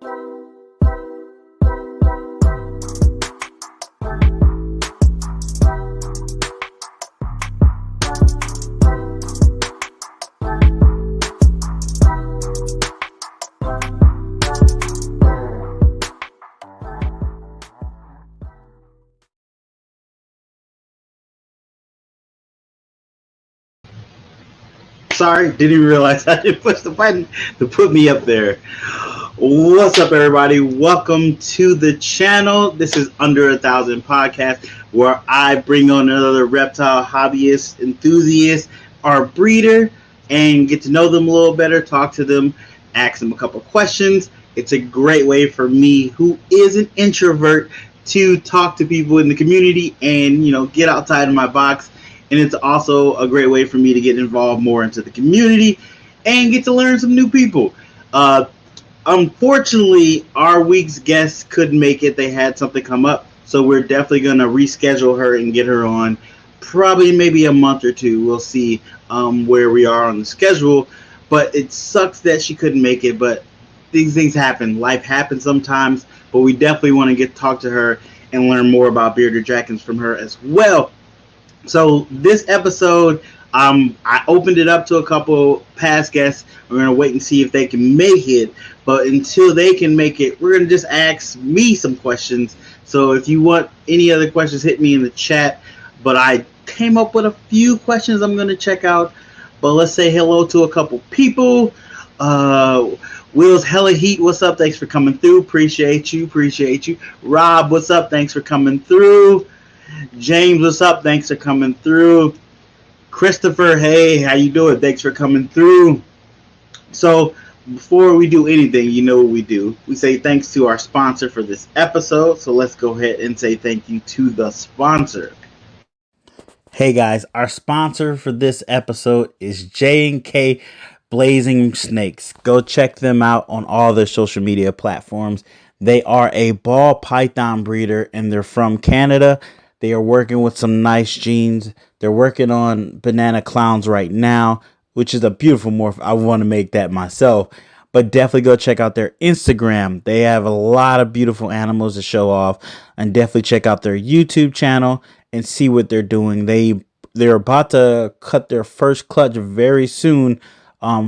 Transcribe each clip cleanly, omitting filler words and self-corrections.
Sorry, didn't even realize I didn't push the button to put me up there. What's up, everybody? Welcome to the channel. This is Under 1,000 Podcast, where I bring on another reptile hobbyist, enthusiast, or breeder, and get to know them a little better, talk to them, ask them a couple questions. It's a great way for me, who is an introvert, to talk to people in the community and, get outside of my box. And it's also a great way for me to get involved more into the community and get to learn some new people. Unfortunately, our week's guest couldn't make it. They had something come up. So we're definitely going to reschedule her and get her on probably maybe a month or two. We'll see where we are on the schedule. But it sucks that she couldn't make it. But these things happen. Life happens sometimes. But we definitely want to get to talk to her and learn more about bearded dragons from her as well. So this episode, I opened it up to a couple past guests. We're going to wait and see if they can make it. But until they can make it, we're going to just ask me some questions. So if you want any other questions, hit me in the chat. But I came up with a few questions I'm going to check out. But let's say hello to a couple people. Will's Hella Heat, what's up? Thanks for coming through. Appreciate you. Rob, what's up? Thanks for coming through. James, what's up? Thanks for coming through. Christopher, hey, how you doing? Thanks for coming through. So before we do anything, you know what we do. We say thanks to our sponsor for this episode. So let's go ahead and say thank you to the sponsor. Hey guys, our sponsor for this episode is J&K Blazing Snakes. Go check them out on all their social media platforms. They are a ball python breeder and they're from Canada. They are working with some nice genes. They're working on banana clowns right now, which is a beautiful morph. I want to make that myself. But definitely go check out their Instagram. They have a lot of beautiful animals to show off. And definitely check out their YouTube channel and see what they're doing. They're about to cut their first clutch very soon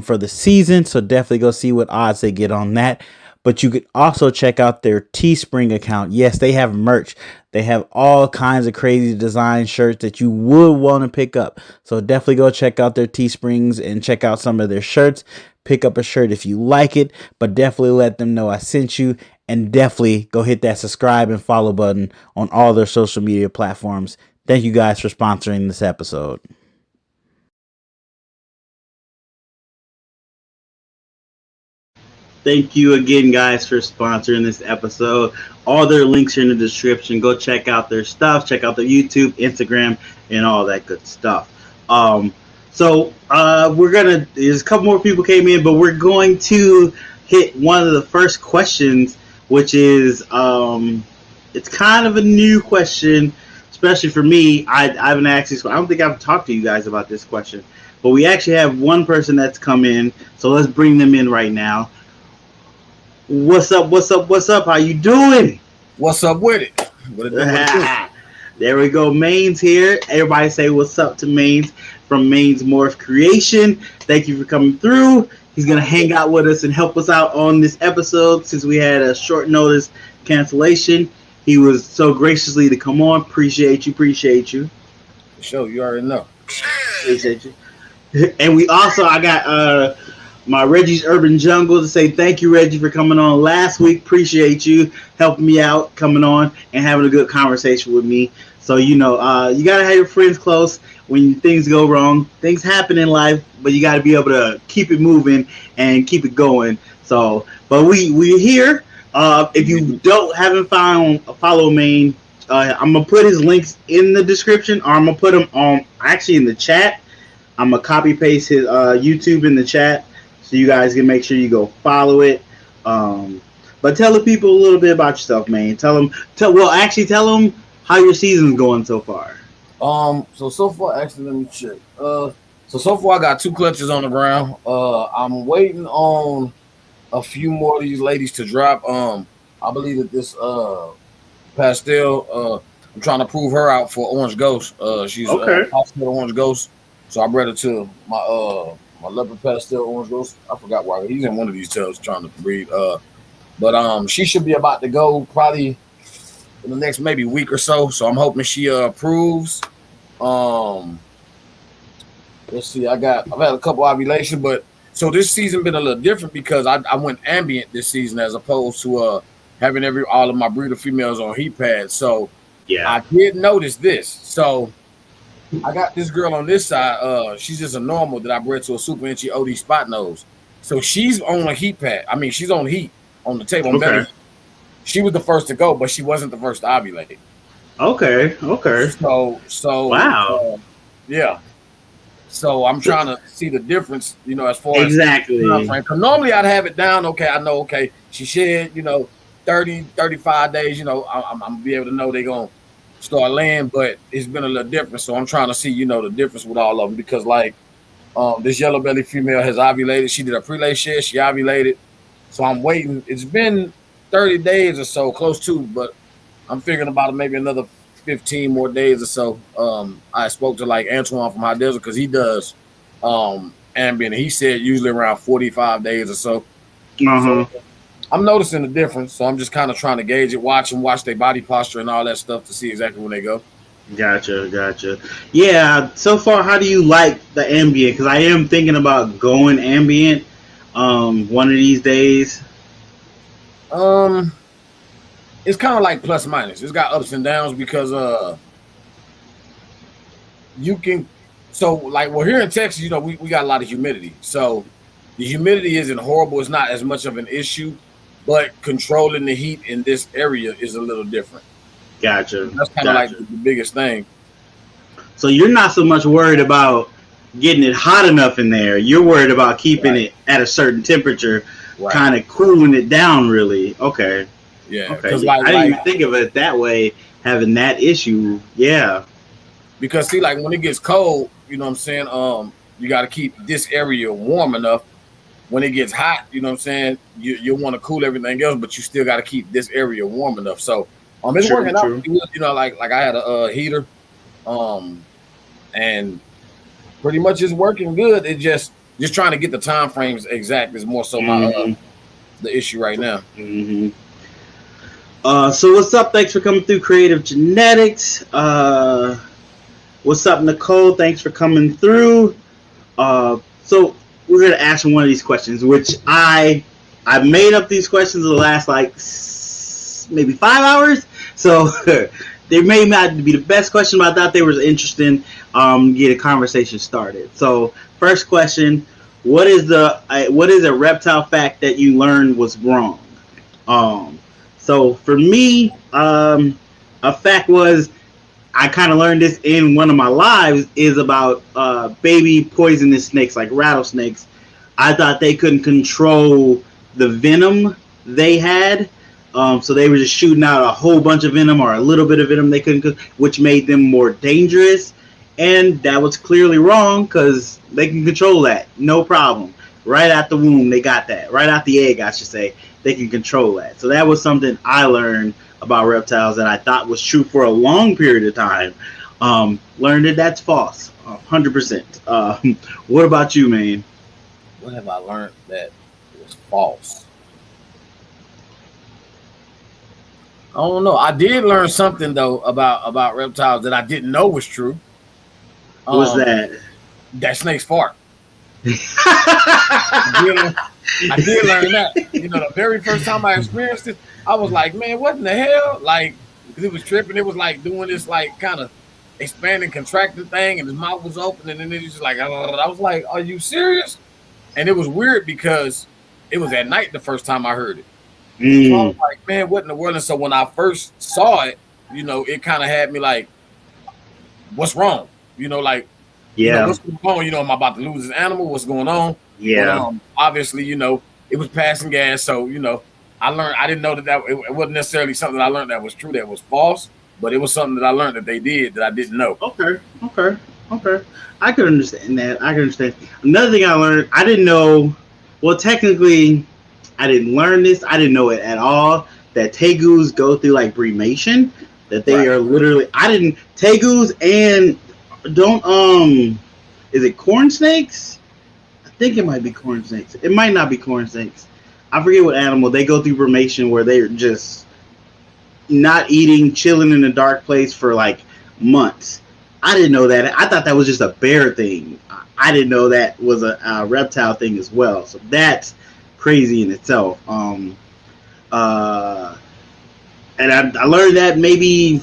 for the season. So definitely go see what odds they get on that. But you could also check out their Teespring account. Yes, they have merch. They have all kinds of crazy design shirts that you would want to pick up. So definitely go check out their Teesprings and check out some of their shirts. Pick up a shirt if you like it. But definitely let them know I sent you. And definitely go hit that subscribe and follow button on all their social media platforms. Thank you guys for sponsoring this episode. Thank you again, guys, for sponsoring this episode. All their links are in the description. Go check out their stuff. Check out their YouTube, Instagram, and all that good stuff. There's a couple more people came in, but we're going to hit one of the first questions, which is, it's kind of a new question, especially for me. I haven't asked this. I don't think I've talked to you guys about this question, but we actually have one person that's come in. So let's bring them in right now. What's up? How you doing? What's up with it? There we go. MAINE'S here. Everybody say what's up to MAINE'S from MAINE'S MORPH Creation. Thank you for coming through. He's going to hang out with us and help us out on this episode since we had a short notice cancellation. He was so graciously to come on. Appreciate you. For sure, you already know. Appreciate you. And I got my Reggie's Urban Jungle to say thank you, Reggie, for coming on last week. Appreciate you helping me out, coming on and having a good conversation with me. So, you got to have your friends close when things go wrong. Things happen in life, but you got to be able to keep it moving and keep it going. So, but we're here. If you haven't follow MAINE, I'm going to put his links in the description, or I'm going to put them in the chat. I'm going to copy paste his YouTube in the chat. So you guys can make sure you go follow it. But tell the people a little bit about yourself, man. Tell them how your season's going so far. So far, actually, let me check. So far I got 2 clutches on the ground. I'm waiting on a few more of these ladies to drop. I believe that this pastel, I'm trying to prove her out for Orange Ghost. She's Okay. pastel Orange Ghost. So I bred her to my leopard pastel Orange Ghost. I forgot why he's in one of these tails trying to breed. But she should be about to go probably in the next maybe week or so. So I'm hoping she approves. Let's see. I've had a couple ovulations, but so this season been a little different because I went ambient this season as opposed to having all of my breeder females on heat pads. So yeah, I did notice this. So I got this girl on this side. She's just a normal that I bred to a super inchy OD spot nose. So she's on a heat pad. I mean, she's on heat on the table. Okay. She was the first to go, but she wasn't the first to ovulate. Okay. So wow. Yeah. So I'm trying to see the difference, as far exactly. as because normally I'd have it down. Okay, I know. Okay, she shed, 30, 35 days. I'm gonna be able to know they're gonna start laying, but it's been a little different. So I'm trying to see, the difference with all of them because this yellow belly female has ovulated. She did a pre-lay shed. She ovulated. So I'm waiting. It's been 30 days or so, close to, but I'm figuring about maybe another 15 more days or so. I spoke to Antoine from High Desert because he does ambient. He said usually around 45 days or so. So I'm noticing the difference. So I'm just kind of trying to gauge it, watch their body posture and all that stuff to see exactly when they go. Gotcha. Yeah. So far, how do you like the ambient? Because I am thinking about going ambient one of these days. It's kind of like plus minus. It's got ups and downs because you can. So here in Texas, we got a lot of humidity. So the humidity isn't horrible. It's not as much of an issue, but controlling the heat in this area is a little different. Gotcha. That's kind of like the biggest thing. So you're not so much worried about getting it hot enough in there. You're worried about keeping it at a certain temperature, kind of cooling it down. Really? Okay. Yeah. Okay. I didn't even think of it that way. Having that issue. Yeah. Because see, when it gets cold, you know what I'm saying. You got to keep this area warm enough. When it gets hot, you know what I'm saying. You want to cool everything else, but you still got to keep this area warm enough. So it's working out. Like I had a heater, and pretty much it's working good. It just trying to get the time frames exact is more so my the issue right now. So what's up? Thanks for coming through Creative Genetics. What's up, Nicole? Thanks for coming through. So we're gonna ask one of these questions, which I made up these questions in the last maybe 5 hours. So they may not be the best question, but I thought they were interesting. Get a conversation started. So first question: what is a reptile fact that you learned was wrong? So for me, a fact was, I kind of learned this in one of my lives, is about baby poisonous snakes like rattlesnakes. I thought they couldn't control the venom they had. So they were just shooting out a whole bunch of venom or a little bit of venom they couldn't, which made them more dangerous. And that was clearly wrong because they can control that. No problem. Right out the womb, they got that. Right out the egg, I should say. They can control that. So that was something I learned about reptiles that I thought was true for a long period of time. Learned that that's false. 100%. What about you, man? What have I learned that was false? I don't know. I did learn something though about reptiles that I didn't know was true. What was that? That snakes fart. I did learn that. The very first time I experienced it, I was like, man, what in the hell? It was tripping. It was doing this kind of expanding, contracting thing, and his mouth was open, and then it was just I was like, are you serious? And it was weird because it was at night the first time I heard it. So I was like, man, what in the world? And so when I first saw it, it kind of had me like, what's wrong? Yeah. What's going on? Am I about to lose this animal? What's going on? Yeah. But, obviously, it was passing gas. So, I learned, I didn't know that it wasn't necessarily something I learned that was true, that was false, but it was something that I learned that they did that I didn't know. Okay. I could understand that. Another thing I learned, I didn't know, well, technically, I didn't learn this. I didn't know it at all. That tegus go through like bremation. That they are literally. I didn't tegus and don't Is it corn snakes? I think it might be corn snakes. It might not be corn snakes. I forget what animal. They go through bremation where they're just not eating, chilling in a dark place for like months. I didn't know that. I thought that was just a bear thing. I didn't know that was a reptile thing as well. So that's crazy in itself. And I learned that maybe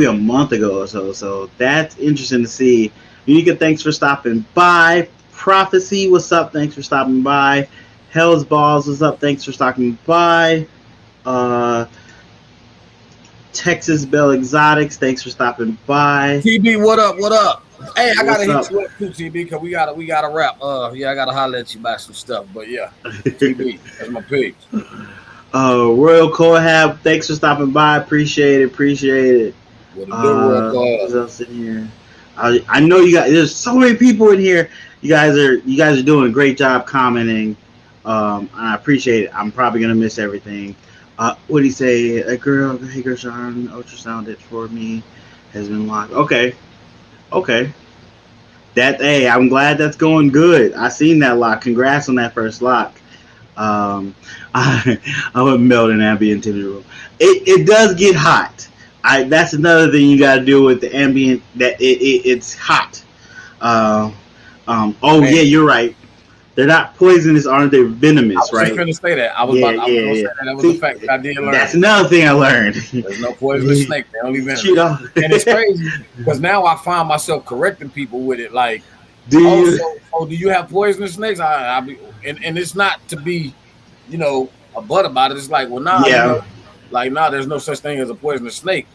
a month ago or so. So that's interesting to see. Unica, thanks for stopping by. Prophecy, what's up? Thanks for stopping by. Hell's Balls, what's up? Thanks for stopping by. Texas Bell Exotics, thanks for stopping by. TB, what up? What up? Hey, I gotta hit you up too, TB, because we gotta wrap. I gotta holler at you about some stuff. But yeah, TB, that's my page. Royal Cohab, thanks for stopping by. Appreciate it. What else in here? I know you guys. There's so many people in here. You guys are doing a great job commenting. I appreciate it. I'm probably gonna miss everything. What did he say? A girl, hey Gershon, ultrasounded for me, has been locked. Okay. I'm glad that's going good. I seen that lock. Congrats on that first lock. I would melt an ambient in the room. It does get hot. That's another thing you got to do with the ambient. That it's hot. Yeah, you're right. They're not poisonous, aren't they? Venomous, right? I was going to say that. I was going to say that was a fact that I did learn. That's another thing I learned. There's no poisonous snake. They only venomous. And it's crazy because now I find myself correcting people with it. Like, do you have poisonous snakes? And it's not to be, a butt about it. It's like, well, nah. Yeah. There's no such thing as a poisonous snake.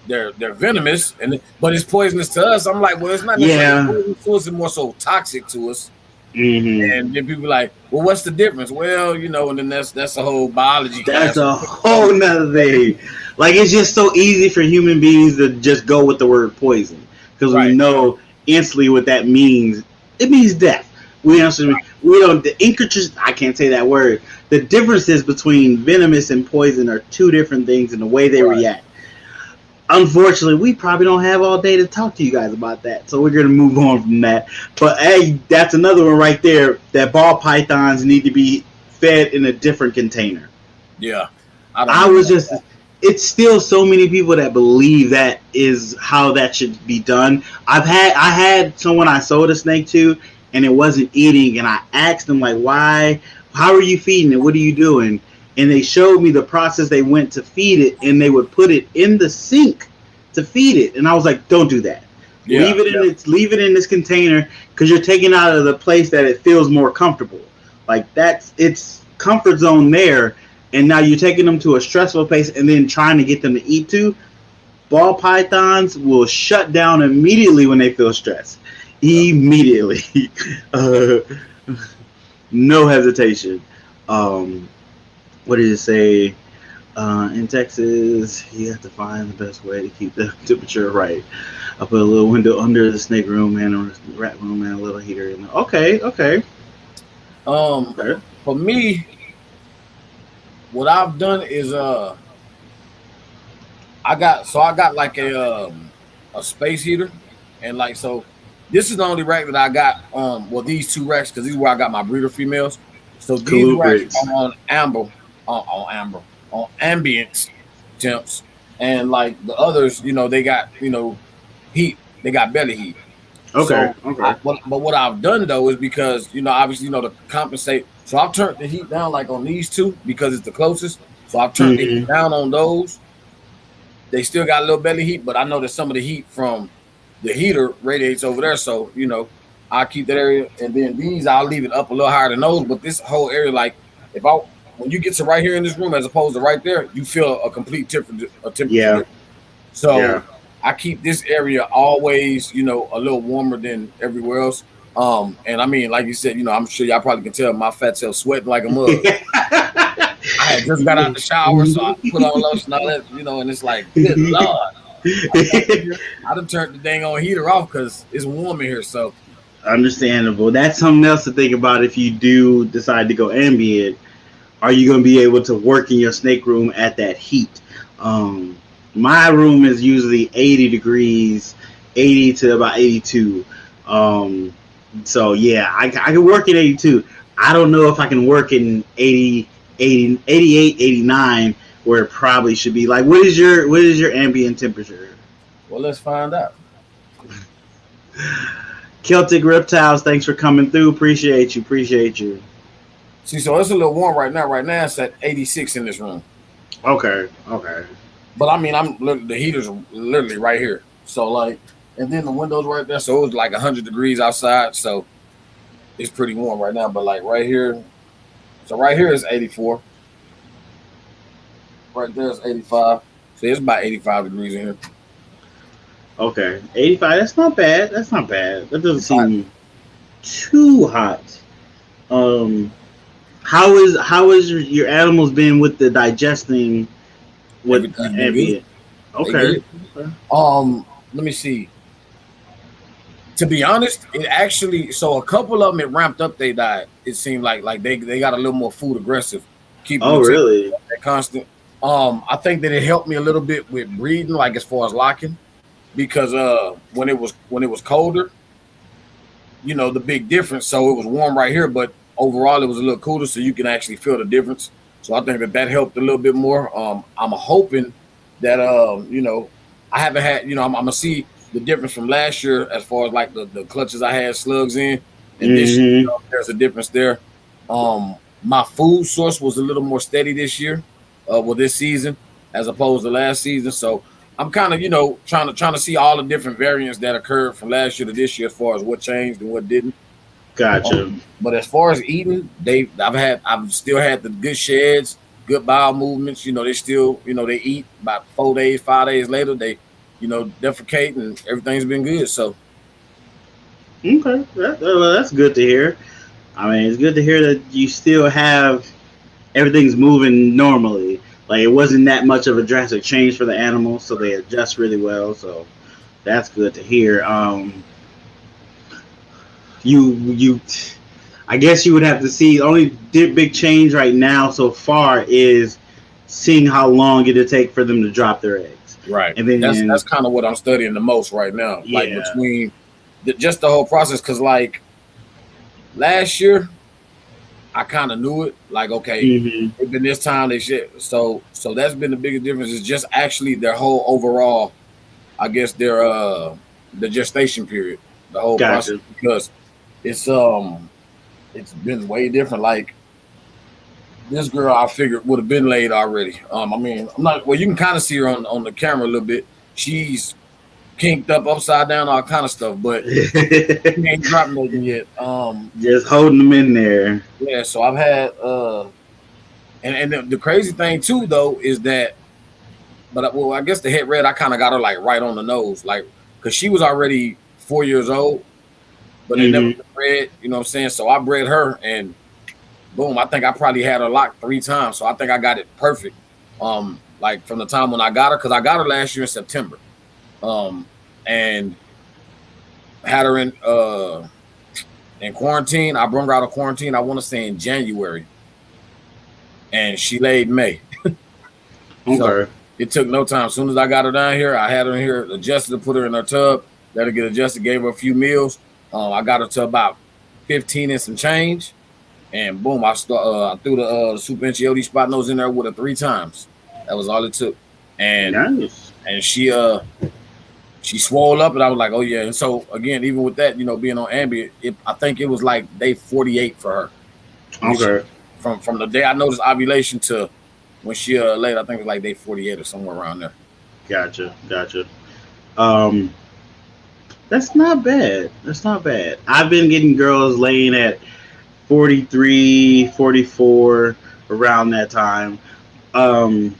They're venomous, but it's poisonous to us. I'm like, well, it's not necessarily poisonous to us. It's more so toxic to us. Mm-hmm. And then people are like, well, what's the difference? Well, and then that's a whole biology class. That's a whole nother thing. Like, it's just so easy for human beings to just go with the word poison because we know instantly what that means. It means death. We don't. I can't say that word. The differences between venomous and poison are two different things in the way they react. Unfortunately, we probably don't have all day to talk to you guys about that, so we're going to move on from that. But, hey, that's another one right there, that ball pythons need to be fed in a different container. Yeah. It's still so many people that believe that is how that should be done. I had someone I sold a snake to, and it wasn't eating, and I asked them, like, why? How are you feeding it? What are you doing? And they showed me the process they went to feed it, and they would put it in the sink to feed it. And I was like, don't do that. Yeah, leave it in this container because you're taking it out of the place that it feels more comfortable. Like, that's its comfort zone there. And now you're taking them to a stressful place and then trying to get them to eat too. Ball pythons will shut down immediately when they feel stressed. Immediately. No hesitation. What did it say? In Texas, you have to find the best way to keep the temperature right. I put a little window under the snake room and a rat room and a little heater in there. Okay. For me, what I've done is I got like a space heater, and like so. This is the only rack that I got. These two racks because these are where I got my breeder females. So these racks are on ambient temps, and like the others, they got heat. They got belly heat. Okay. But what I've done though is because obviously to compensate. So I've turned the heat down like on these two because it's the closest. So I've turned the heat down on those. They still got a little belly heat, but I know that some of the heat from the heater radiates over there. So I keep that area, and then these I'll leave it up a little higher than those. But this whole area, like when you get to right here in this room as opposed to right there, you feel a complete temperature. Yeah. So I keep this area always, a little warmer than everywhere else. And I mean, like you said, I'm sure y'all probably can tell my fat self sweating like a mug. I had just got out the shower, so I put on lotion and all that, and it's like, good Lord. I done turned the dang on heater off because it's warm in here. So understandable. That's something else to think about if you do decide to go ambient. are you going to be able to work in your snake room at that heat? My room is usually 80 degrees, 80 to about 82. So yeah, I can work in 82. I don't know if I can work in 80, 88, 89, where it probably should be. Like, what is your ambient temperature? Well, let's find out. Celtic Reptiles, thanks for coming through. Appreciate you. See, so it's a little warm right now. Right now, it's at 86 in this room. Okay. But I mean, the heater's literally right here. So like, and then the window's right there. So it was like 100 degrees outside. So it's pretty warm right now. But like right here, so right here is 84. Right there is 85. So it's about 85 degrees in here. Okay, 85. That's not bad. That doesn't seem too hot. How is your animals been with the digesting with ambient? Okay. Let me see. To be honest, it actually, so a couple of them, it ramped up their diet. It seemed like they got a little more food aggressive. Really? Constant. I think that it helped me a little bit with breeding, like as far as locking, because when it was colder, you know, the big difference. So it was warm right here, but overall it was a little cooler, so you can actually feel the difference. So I think that helped a little bit more. I'm hoping that you know, I haven't had, you know, I'm gonna see the difference from last year as far as like the clutches I had slugs in, and this year, you know, there's a difference there. My food source was a little more steady this year, this season as opposed to last season. So I'm kind of, you know, trying to see all the different variants that occurred from last year to this year as far as what changed and what didn't. Gotcha. But as far as eating, I've still had the good sheds, good bowel movements. You know, they still, you know, they eat about 4 days, 5 days later, they, you know, defecate, and everything's been good. So okay, that's good to hear. I mean, it's good to hear that you still have everything's moving normally. Like, it wasn't that much of a drastic change for the animals, so they adjust really well. So that's good to hear. I guess you would have to see. The only big change right now so far is seeing how long it'll take for them to drop their eggs. Right, and then that's kind of what I'm studying the most right now. Yeah. Like between just the whole process, because like last year, I kind of knew it. Like, okay, it's been this time they shit. So that's been the biggest difference. Is just actually their whole overall, I guess their the gestation period, the whole process, because it's been way different. Like this girl, I figured would have been laid already. I mean, I'm not. Well, you can kind of see her on the camera a little bit. She's kinked up, upside down, all kind of stuff, but she ain't dropped nothing yet. Just holding them in there. Yeah. So I've had and the crazy thing too, though, is that, but I guess the head red, I kind of got her like right on the nose, like because she was already 4 years old, but they never bred. You know what I'm saying? So I bred her and. Boom! I think I probably had her locked 3 times, so I think I got it perfect. Like from the time when I got her, because I got her last year in September, and had her in quarantine. I brought her out of quarantine. I want to say in January, and she laid May. Okay. So it took no time. As soon as I got her down here, I had her in here adjusted to put her in her tub, let her get adjusted, gave her a few meals. I got her to about 15 and some change. And boom, I threw the Super Enchiote spot nose in there with her 3 times. That was all it took. And nice. And she swole up, and I was like, oh yeah. And so again, even with that, you know, being on ambient, I think it was like day 48 for her. Okay. From the day I noticed ovulation to when she laid, I think it was like day 48 or somewhere around there. Gotcha. That's not bad. I've been getting girls laying at 43, 44, around that time. One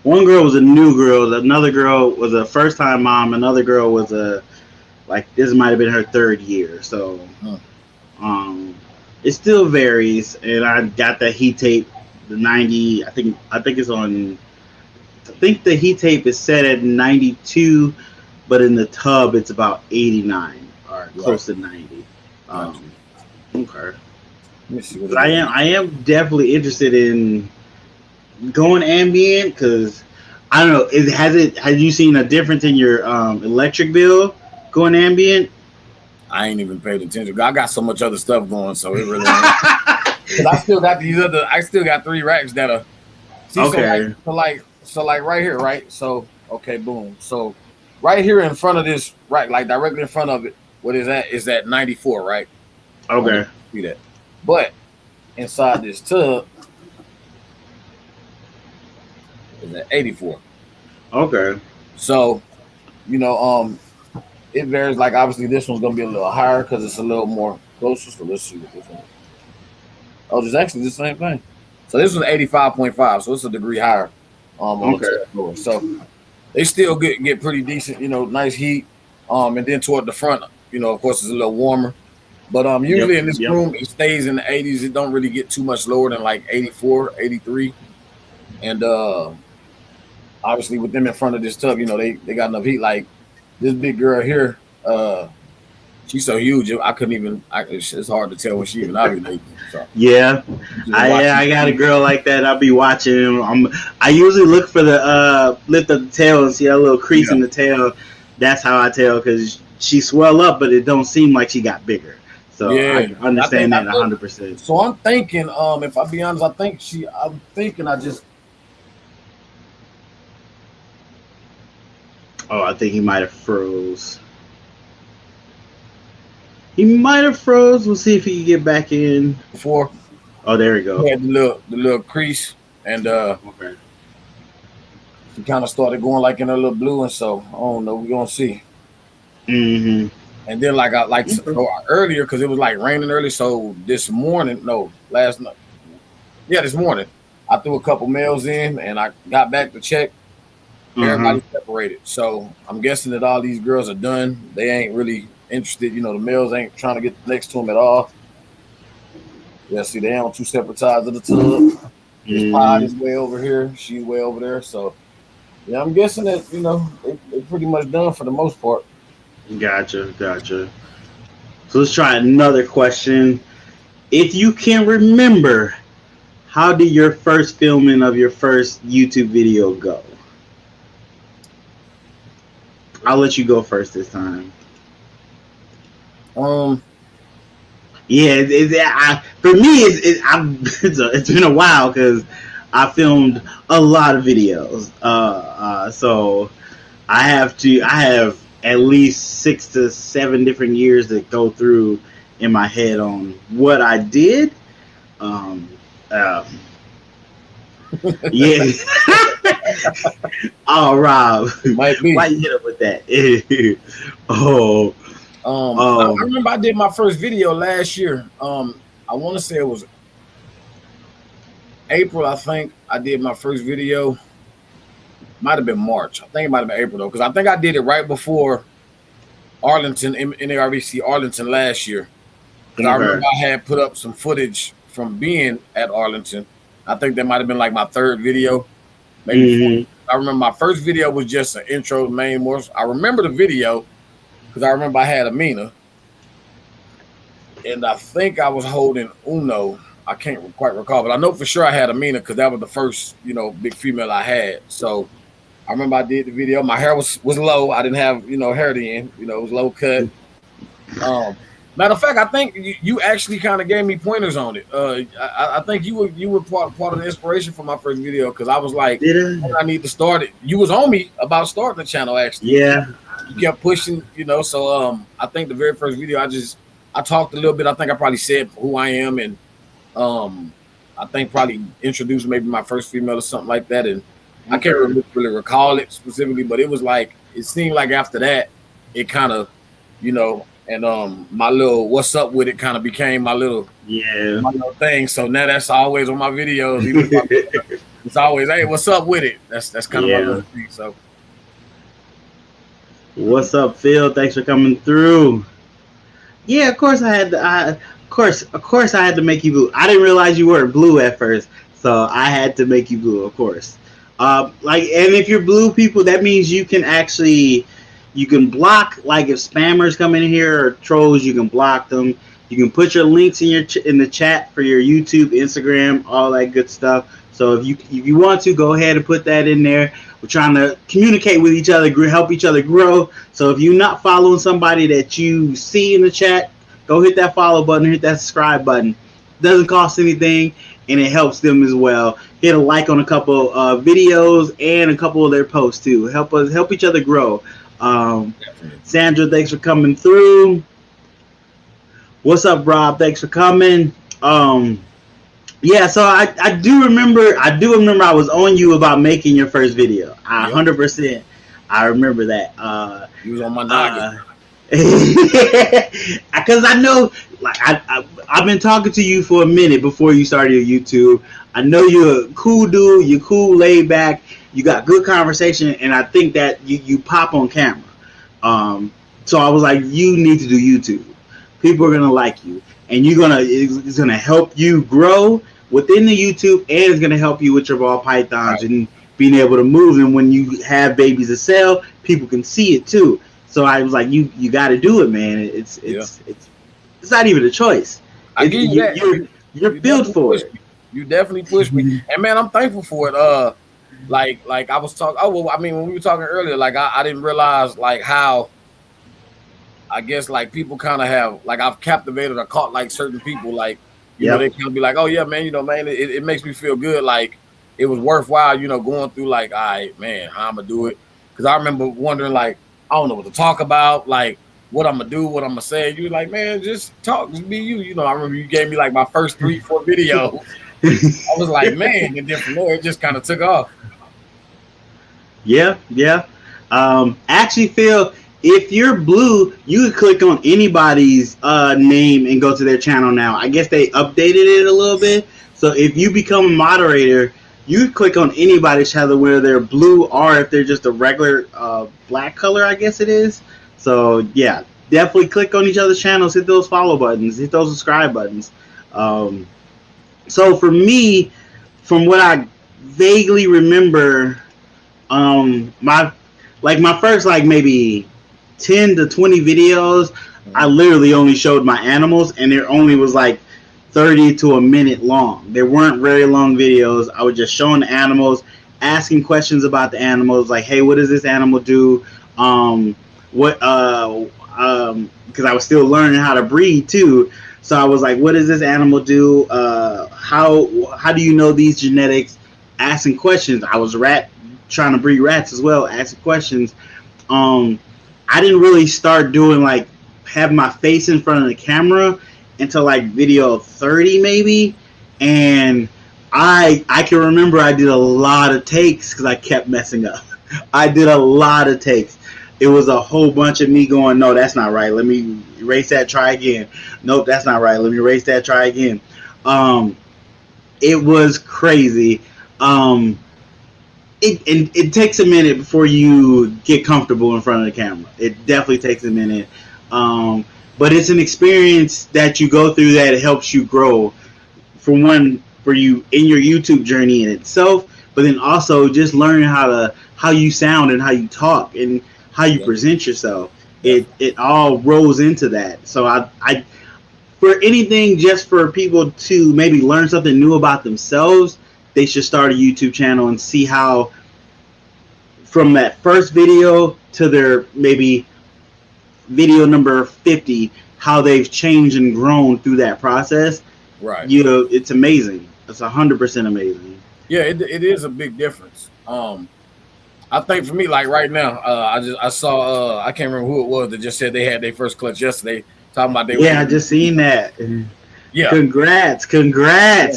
girl was a new girl. Another girl was a first-time mom. Another girl was this might have been her 3rd year. So, it still varies. And I got the heat tape, the 90. I think it's on. I think the heat tape is set at 92, but in the tub it's about 89 or close to 90. Okay. Let me see what it I is. am definitely interested in going ambient because I don't know. Have you seen a difference in your electric bill going ambient? I ain't even paid attention. I got so much other stuff going, so it really ain't. Because I still got these other. I still got 3 racks that are. See, Okay. so like right here, right? So okay, boom. So right here in front of this rack, like directly in front of it, what is that? Is that 94, right? Okay. See that? But inside this tub is at 84. Okay. So it varies. Like obviously this one's gonna be a little higher because it's a little more closer. So let's see what this one is. Oh, it's actually the same thing. So this was 85.5, so it's a degree higher on the top floor. So they still get pretty decent, nice heat. And then toward the front, of course, it's a little warmer. But usually in this room, it stays in the 80s. It don't really get too much lower than like 84, 83. And obviously with them in front of this tub, they got enough heat. Like this big girl here, she's so huge, I couldn't even. It's hard to tell when she even ovulates. So. Yeah, I got a girl like that. I'll be watching. I usually look for the lift of the tail and see that little crease in the tail. That's how I tell because she swell up, but it don't seem like she got bigger. So I understand that 100%. So I'm thinking, if I be honest, I'm thinking I just. Oh, I think he might have froze. He might have froze. We'll see if he can get back in. Before. Oh, there we go. He had the little crease, and okay. He kind of started going like in a little blue, and so I don't know. We're gonna see. Mm-hmm. And then earlier because it was like raining early. So this morning, last night, this morning, I threw a couple males in, and I got back to check. Everybody separated, so I'm guessing that all these girls are done. They ain't really interested. The males ain't trying to get next to them at all. Yeah, see, they on 2 separate sides of the tub. This pod is way over here. She's way over there. So, yeah, I'm guessing that, they're pretty much done for the most part. Gotcha. So let's try another question. If you can remember, how did your first filming of your first YouTube video go? I'll let you go first this time. Yeah, for me, it's been a while because I filmed a lot of videos. So I have at least 6 to 7 different years that go through in my head on what I did. Yeah. Oh, Rob. Might be. Why you hit up with that? I remember I did my first video last year. I want to say it was April. I think I did my first video. Might have been March. I think it might have been April though, because I think I did it right before Arlington, NARBC Arlington last year. Because I remember I had put up some footage from being at Arlington. I think that might have been like my 3rd video. Maybe I remember my first video was just an intro to MAINE'S. I remember the video because I remember I had Amina. And I think I was holding Uno. I can't quite recall, but I know for sure I had Amina because that was the first, big female I had. So I remember I did the video. My hair was low. I didn't have, hair then. It was low cut. Matter of fact, I think you actually kind of gave me pointers on it. I think you were part of the inspiration for my first video because I was like, I need to start it. You was on me about starting the channel actually. Yeah. You kept pushing, So I think the very first video I talked a little bit. I think I probably said who I am and I think probably introduced maybe my first female or something like that. And I can't really recall it specifically, but it was like it seemed like after that it kind of, and my little what's up with it kind of became my little thing. So now that's always on my videos. It's always, hey, what's up with it? That's kind of my little thing. So what's up, Phil? Thanks for coming through. Yeah, of course I had to. Of course I had to make you blue. I didn't realize you weren't blue at first, so I had to make you blue. Of course, and if you're blue, people, that means you can actually You can block, like if spammers come in here or trolls, you can block them. You can put your links in your in the chat for your YouTube, Instagram, all that good stuff. So if you want to, go ahead and put that in there. We're trying to communicate with each other, help each other grow. So if you're not following somebody that you see in the chat, go hit that follow button, hit that subscribe button. Doesn't cost anything, and it helps them as well. Hit a like on a couple videos and a couple of their posts too. Help each other grow. Sandra, thanks for coming through. What's up, Rob? Thanks for coming. Yeah, so I do remember I was on you about making your first video. 100%. I remember that. You was on my noggin. Because I know, like, I've been talking to you for a minute before you started your YouTube. I know you're a cool dude. You're cool, laid back. You got good conversation, and I think that you pop on camera. So I was like, you need to do YouTube. People are gonna like you, and it's gonna help you grow within the YouTube, and it's gonna help you with your ball pythons and being able to move. And when you have babies to sell, people can see it too. So I was like, you got to do it, man. It's not even a choice. I give you that. You're built for it. You definitely pushed me, and man, I'm thankful for it. Like I was talking. Oh well, I mean, when we were talking earlier, like I didn't realize like how. I guess like people kind of have like I've captivated or caught like certain people like you know they kind of be like, oh yeah man, man, it makes me feel good, like it was worthwhile, going through like, all right man, how I'm gonna do it, because I remember wondering like I don't know what to talk about, like what I'm gonna do, what I'm gonna say. You were like, man, just talk, just be you. I remember you gave me like my first 3-4 videos. I was like, man, and then from there it just kind of took off. Yeah. Actually, Phil, if you're blue, you can click on anybody's name and go to their channel now. I guess they updated it a little bit. So if you become a moderator, you click on anybody's channel where they're blue or if they're just a regular black color, I guess it is. So yeah, definitely click on each other's channels, hit those follow buttons, hit those subscribe buttons. So for me, from what I vaguely remember, my first like maybe 10 to 20 videos, I literally only showed my animals, and there only was like 30 to a minute long. They weren't very long videos. I was just showing the animals, asking questions about the animals, like, hey, what does this animal do? Because I was still learning how to breed too. So I was like, what does this animal do? How do you know these genetics? Asking questions. I was trying to breed rats as well, asking questions. I didn't really start doing like have my face in front of the camera until like video 30 maybe, and I can remember I did a lot of takes because I kept messing up. I did a lot of takes. It was a whole bunch of me going, no, that's not right. Let me erase that. Try again. Nope, that's not right. Let me erase that. Try again. It was crazy. It takes a minute before you get comfortable in front of the camera. It definitely takes a minute. But it's an experience that you go through that helps you grow. For you in your YouTube journey in itself, but then also just learning how you sound and how you talk and how you present yourself. It all rolls into that. So I for anything, just for people to maybe learn something new about themselves, they should start a YouTube channel and see how from that first video to their maybe video number 50, how they've changed and grown through that process. Right. It's amazing. It's 100% amazing. Yeah, it is a big difference. I think for me, like right now, I saw I can't remember who it was that just said they had their first clutch yesterday. Talking about I just seen that. Yeah. Congrats. Yeah.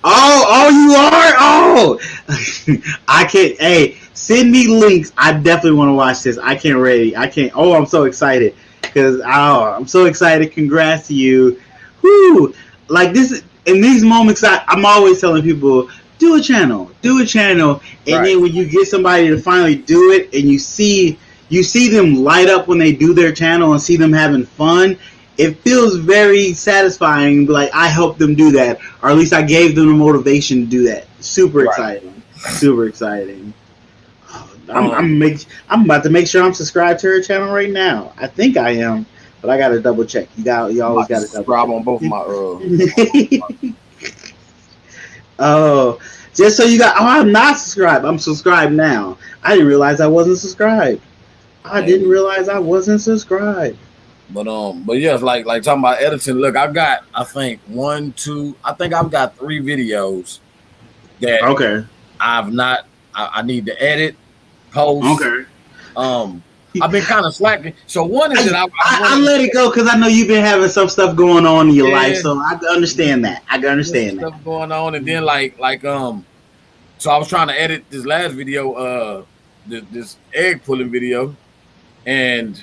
Oh, you are? Oh, I can't. Hey, send me links. I definitely want to watch this. I can't. Oh, I'm so excited because I'm so excited. Congrats to you. Whoo! Like this, in these moments, I'm always telling people, do a channel. And then when you get somebody to finally do it and you see them light up when they do their channel and see them having fun, it feels very satisfying. Like I helped them do that, or at least I gave them the motivation to do that. Super exciting. I'm about to make sure I'm subscribed to her channel right now. I think I am, but I gotta double check. You always gotta subscribe on both my Oh, just so you got. Oh, I'm not subscribed. I'm subscribed now. I didn't realize I wasn't subscribed. I didn't realize I wasn't subscribed. But yeah, like talking about editing. Look, I've got I think I've got 3 videos that I've not. I need to edit, post. Okay. I've been kind of slacking. So one is that I let it go because I know you've been having some stuff going on in your life, so I understand that. I can understand that. Stuff going on, and then like so I was trying to edit this last video, this egg pulling video, and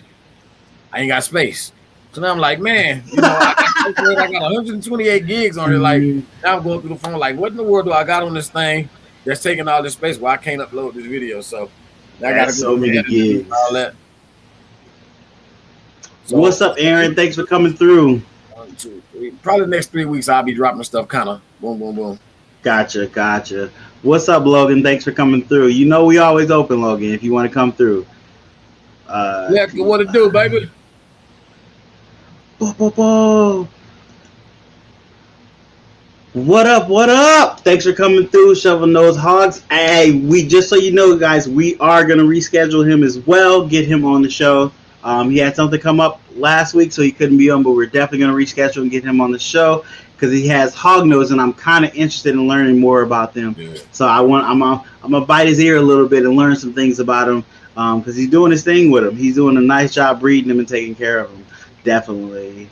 I ain't got space. So now I'm like, man, I got 128 gigs on here. Like now I'm going through the phone, like, what in the world do I got on this thing that's taking all this space? Well, I can't upload this video, so I gotta go so many gigs. All that. So, what's up, Aaron? Thanks for coming through. 1, 2, 3. Probably the next 3 weeks I'll be dropping stuff kind of boom, boom, boom. Gotcha. What's up, Logan? Thanks for coming through. You know we always open, Logan, if you want to come through. Yeah, what to do, baby? What up? Thanks for coming through, Shovel Nose Hogs. Hey, we just so you know, guys, we are gonna reschedule him as well, get him on the show. He had something come up last week, so he couldn't be on, but we're definitely gonna reschedule and get him on the show because he has hog nose, and I'm kind of interested in learning more about them. Yeah. So I'm gonna bite his ear a little bit and learn some things about him because he's doing his thing with him. He's doing a nice job breeding him and taking care of him. Definitely.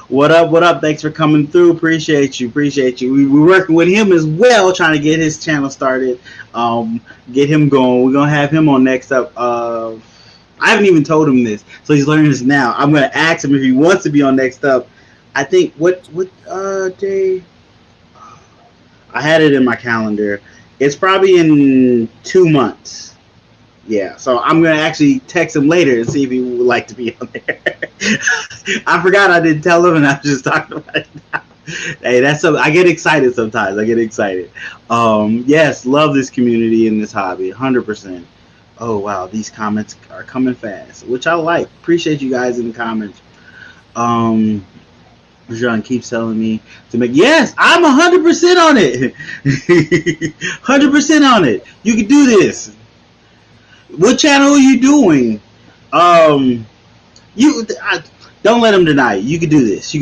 What up? Thanks for coming through. Appreciate you. We're working with him as well, trying to get his channel started, get him going. We're gonna have him on next up. I haven't even told him this, so he's learning this now. I'm gonna ask him if he wants to be on next up. I think what day? I had it in my calendar. It's probably in 2 months. Yeah, so I'm gonna actually text him later and see if he would like to be on there. I forgot I didn't tell him, and I was just talking about it now. Hey, that's so I get excited sometimes. Yes, love this community and this hobby, 100%. Oh wow, these comments are coming fast, which I like. Appreciate you guys in the comments. John keeps telling me to make. Yes, I'm 100% on it. 100% on it. You can do this. What channel are you doing? Don't let him deny it. You can do this.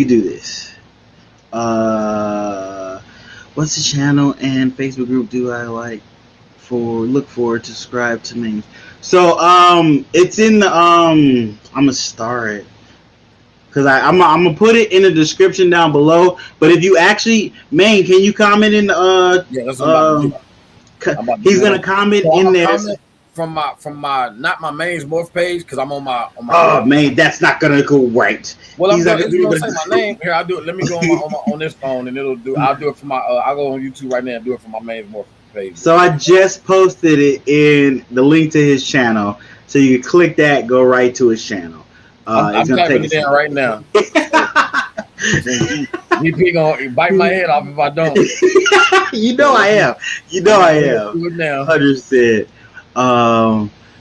What's the channel and Facebook group do I like? Look forward to subscribe to names. So it's in the I'm gonna star it because I'm gonna put it in the description down below. But if you actually, Maine, can you comment in the that's what he's gonna comment in there. From my not my MAINE'S MORPH page because I'm on my oh man, that's not gonna go right. Well, I'm gonna say my name here. I'll do it. Let me go on this phone and I'll do it for my I'll go on YouTube right now and do it for my MAINE'S MORPH page. So I just posted it in the link to his channel, so you can click that, go right to his channel. I'm typing it in right now. DP gonna bite my head off if I don't. You know I am. Do it now. 100%.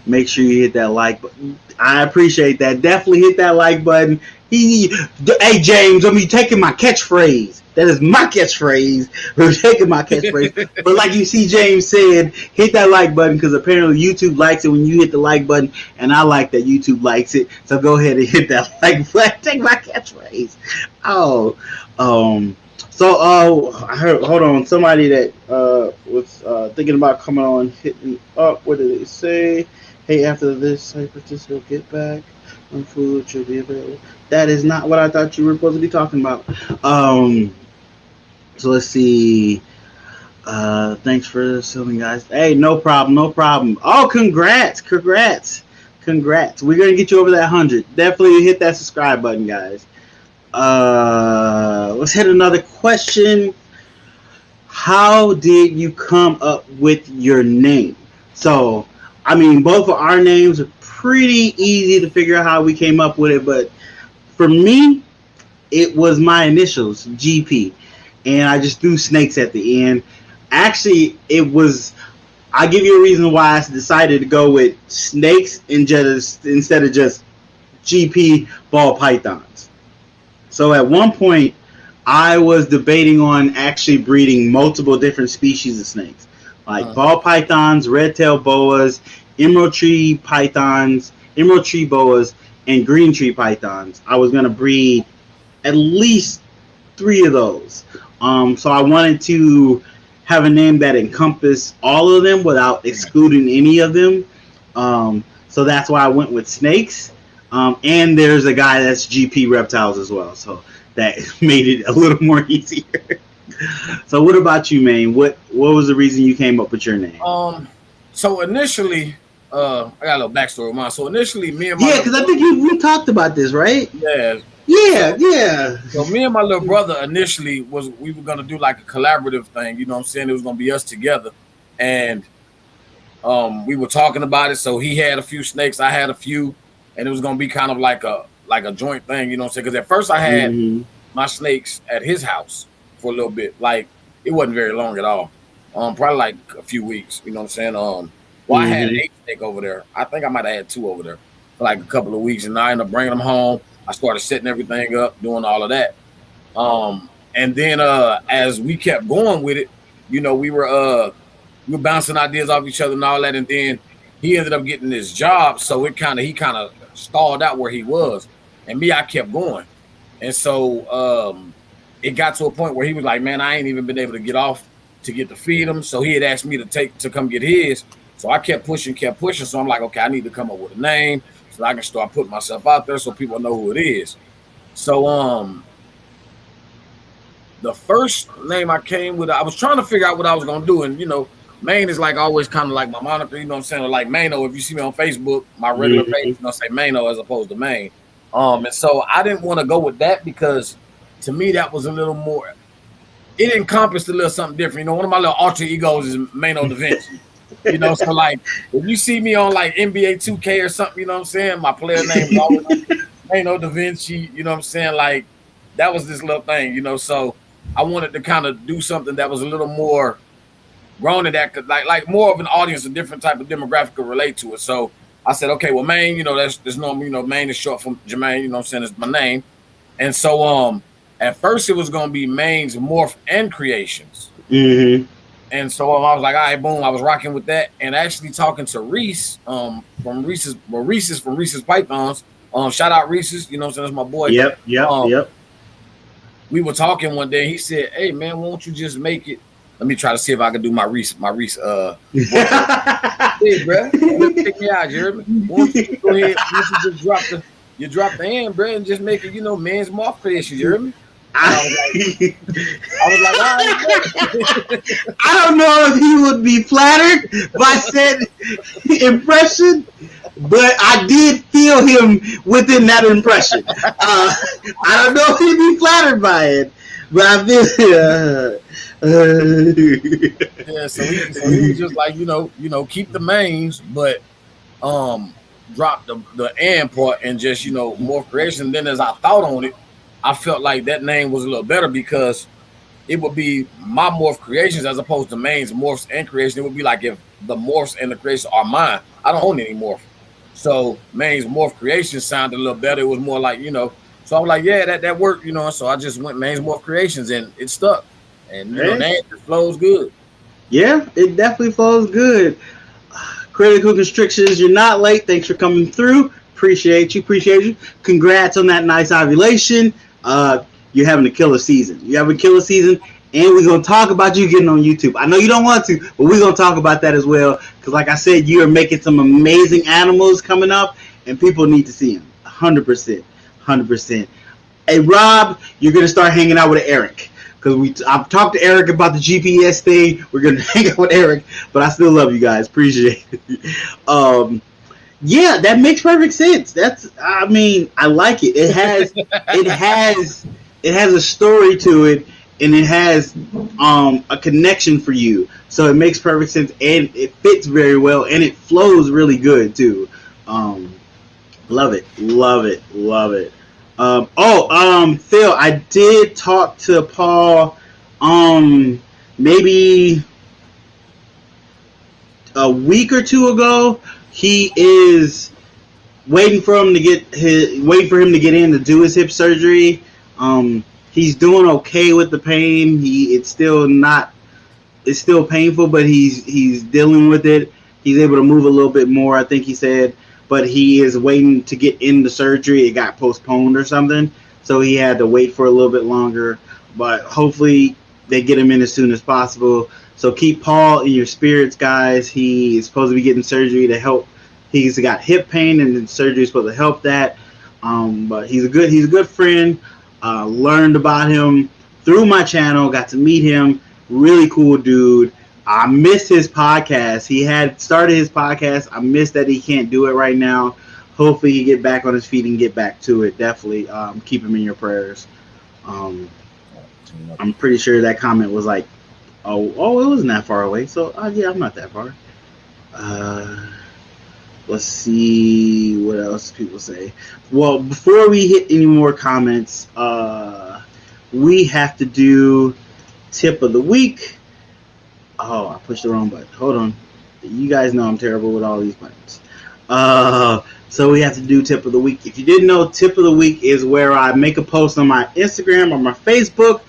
Make sure you hit that like button. I appreciate that. Definitely hit that like button. Hey James, I'm taking my catchphrase. That is my catchphrase. We're taking my catchphrase. But like you see James said, hit that like button because apparently YouTube likes it when you hit the like button, and I like that YouTube likes it. So go ahead and hit that like button. Take my catchphrase. I heard. Hold on, somebody that was thinking about coming on, hitting up. What did they say? Hey, after this, Cypress will get back. When food should be available. That is not what I thought you were supposed to be talking about. So let's see. Thanks for selling, guys. Hey, no problem. Oh, congrats. We're gonna get you over that 100. Definitely hit that subscribe button, guys. Let's hit another question. How did you come up with your name? So, I mean, both of our names are pretty easy to figure out how we came up with it, but for me, it was my initials, GP, and I just threw snakes at the end. Actually, it was I'll give you a reason why I decided to go with snakes instead of just GP ball pythons. So at one point, I was debating on actually breeding multiple different species of snakes, like ball pythons, red-tailed boas, emerald tree pythons, emerald tree boas, and green tree pythons. I was going to breed at least 3 of those. So I wanted to have a name that encompassed all of them without excluding any of them. So that's why I went with snakes. And there's a guy that's GP reptiles as well. So that made it a little more easier. So what about you, Maine? What was the reason you came up with your name? So initially, I got a little backstory of mine. So initially, me and my because I think we talked about this, right? Yeah. So me and my little brother initially we were gonna do like a collaborative thing. You know what I'm saying? It was gonna be us together, and we were talking about it. So he had a few snakes, I had a few, and it was gonna be kind of like a joint thing. You know what I'm saying? Because at first I had my snakes at his house for a little bit. Like it wasn't very long at all. Probably like a few weeks. You know what I'm saying? I had 8 snakes over there. I think I might have had 2 over there for like a couple of weeks, and I ended up bringing them home. I started setting everything up, doing all of that. And then as we kept going with it, you know, we were bouncing ideas off each other and all that. And then he ended up getting this job, so he kind of stalled out where he was, and me, I kept going. And so it got to a point where he was like, "Man, I ain't even been able to get off to get to feed him." So he had asked me to come get his. So I kept pushing. So I'm like, okay, I need to come up with a name so I can start putting myself out there so people know who it is. So the first name I came with, I was trying to figure out what I was gonna do, and you know, Maine is like always kind of like my moniker, you know what I'm saying? Like Maino, if you see me on Facebook, my regular page, you know, say Maino as opposed to Maine. And so I didn't want to go with that because to me that was a little more, it encompassed a little something different. You know, one of my little alter egos is Maino Da Vinci. You know, so like if you see me on like NBA 2K or something, you know what I'm saying? My player name is always Maino Da Vinci, you know what I'm saying? Like that was this little thing, you know. So I wanted to kind of do something that was a little more grown in that, like more of an audience, a different type of demographic could relate to it. So I said, okay, well, Maine, you know, that's normal, you know, Maine is short for Jermaine, you know what I'm saying? It's my name. And so at first it was gonna be MAINE'S, MORPH, and Creations. And so I was like, all right, boom, I was rocking with that. And actually talking to Reese from Reese's Pythons. Shout out Reese's, you know what I'm saying? That's my boy. Yep. We were talking one day. He said, hey, man, won't you just make it? Let me try to see if I can do my Reese. Hey, bro, check me out, Jeremy. Won't you go ahead? You drop the end, bro, and just make it, you know, man's MORPH creation, Jeremy. I was like, all right. I don't know if he would be flattered by said impression, but I did feel him within that impression. I don't know if he'd be flattered by it, but I feel. Yeah, so he was just like, you know, keep the MAINE'S, but drop the and part and just, you know, MORPH creation. And then as I thought on it, I felt like that name was a little better because it would be my MORPH creations as opposed to MAINE'S, MORPHs, and creation. It would be like if the MORPHs and the creations are mine. I don't own any MORPH. So MAINE'S MORPH creations sounded a little better. It was more like, you know, so I was like, yeah, that worked, you know. So I just went MAINE'S MORPH creations and it stuck. And you know, that flows good. Yeah, it definitely flows good. Critical Constrictions, you're not late. Thanks for coming through. Appreciate you. Congrats on that nice ovulation. You're having a killer season. You have a killer season, and we're going to talk about you getting on YouTube. I know you don't want to, but we're going to talk about that as well, because like I said, you are making some amazing animals coming up, and people need to see them. 100%. Hey, Rob, you're going to start hanging out with Eric, because I've talked to Eric about the GPS thing. We're going to hang out with Eric, but I still love you guys. Appreciate it. Yeah, that makes perfect sense. I like it. It has a story to it, and it has a connection for you. So it makes perfect sense, and it fits very well, and it flows really good too. Love it. Phil, I did talk to Paul. Maybe a week or two ago. He is waiting for him to get in to do his hip surgery. He's doing okay with the pain. It's still painful, but he's dealing with it. He's able to move a little bit more, I think he said, but he is waiting to get into surgery. It got postponed or something, so he had to wait for a little bit longer. But hopefully they get him in as soon as possible. So keep Paul in your spirits, guys. He is supposed to be getting surgery to help. He's got hip pain, and the surgery is supposed to help that. But he's a good friend. Learned about him through my channel. Got to meet him. Really cool dude. I missed his podcast. He had started his podcast. I missed that he can't do it right now. Hopefully he get back on his feet and get back to it. Definitely keep him in your prayers. I'm pretty sure that comment was like, oh, it wasn't that far away. So yeah, I'm not that far. Let's see what else people say. Well, before we hit any more comments, we have to do tip of the week. Oh, I pushed the wrong button. Hold on. You guys know I'm terrible with all these buttons. So we have to do tip of the week. If you didn't know, tip of the week is where I make a post on my Instagram or my Facebook,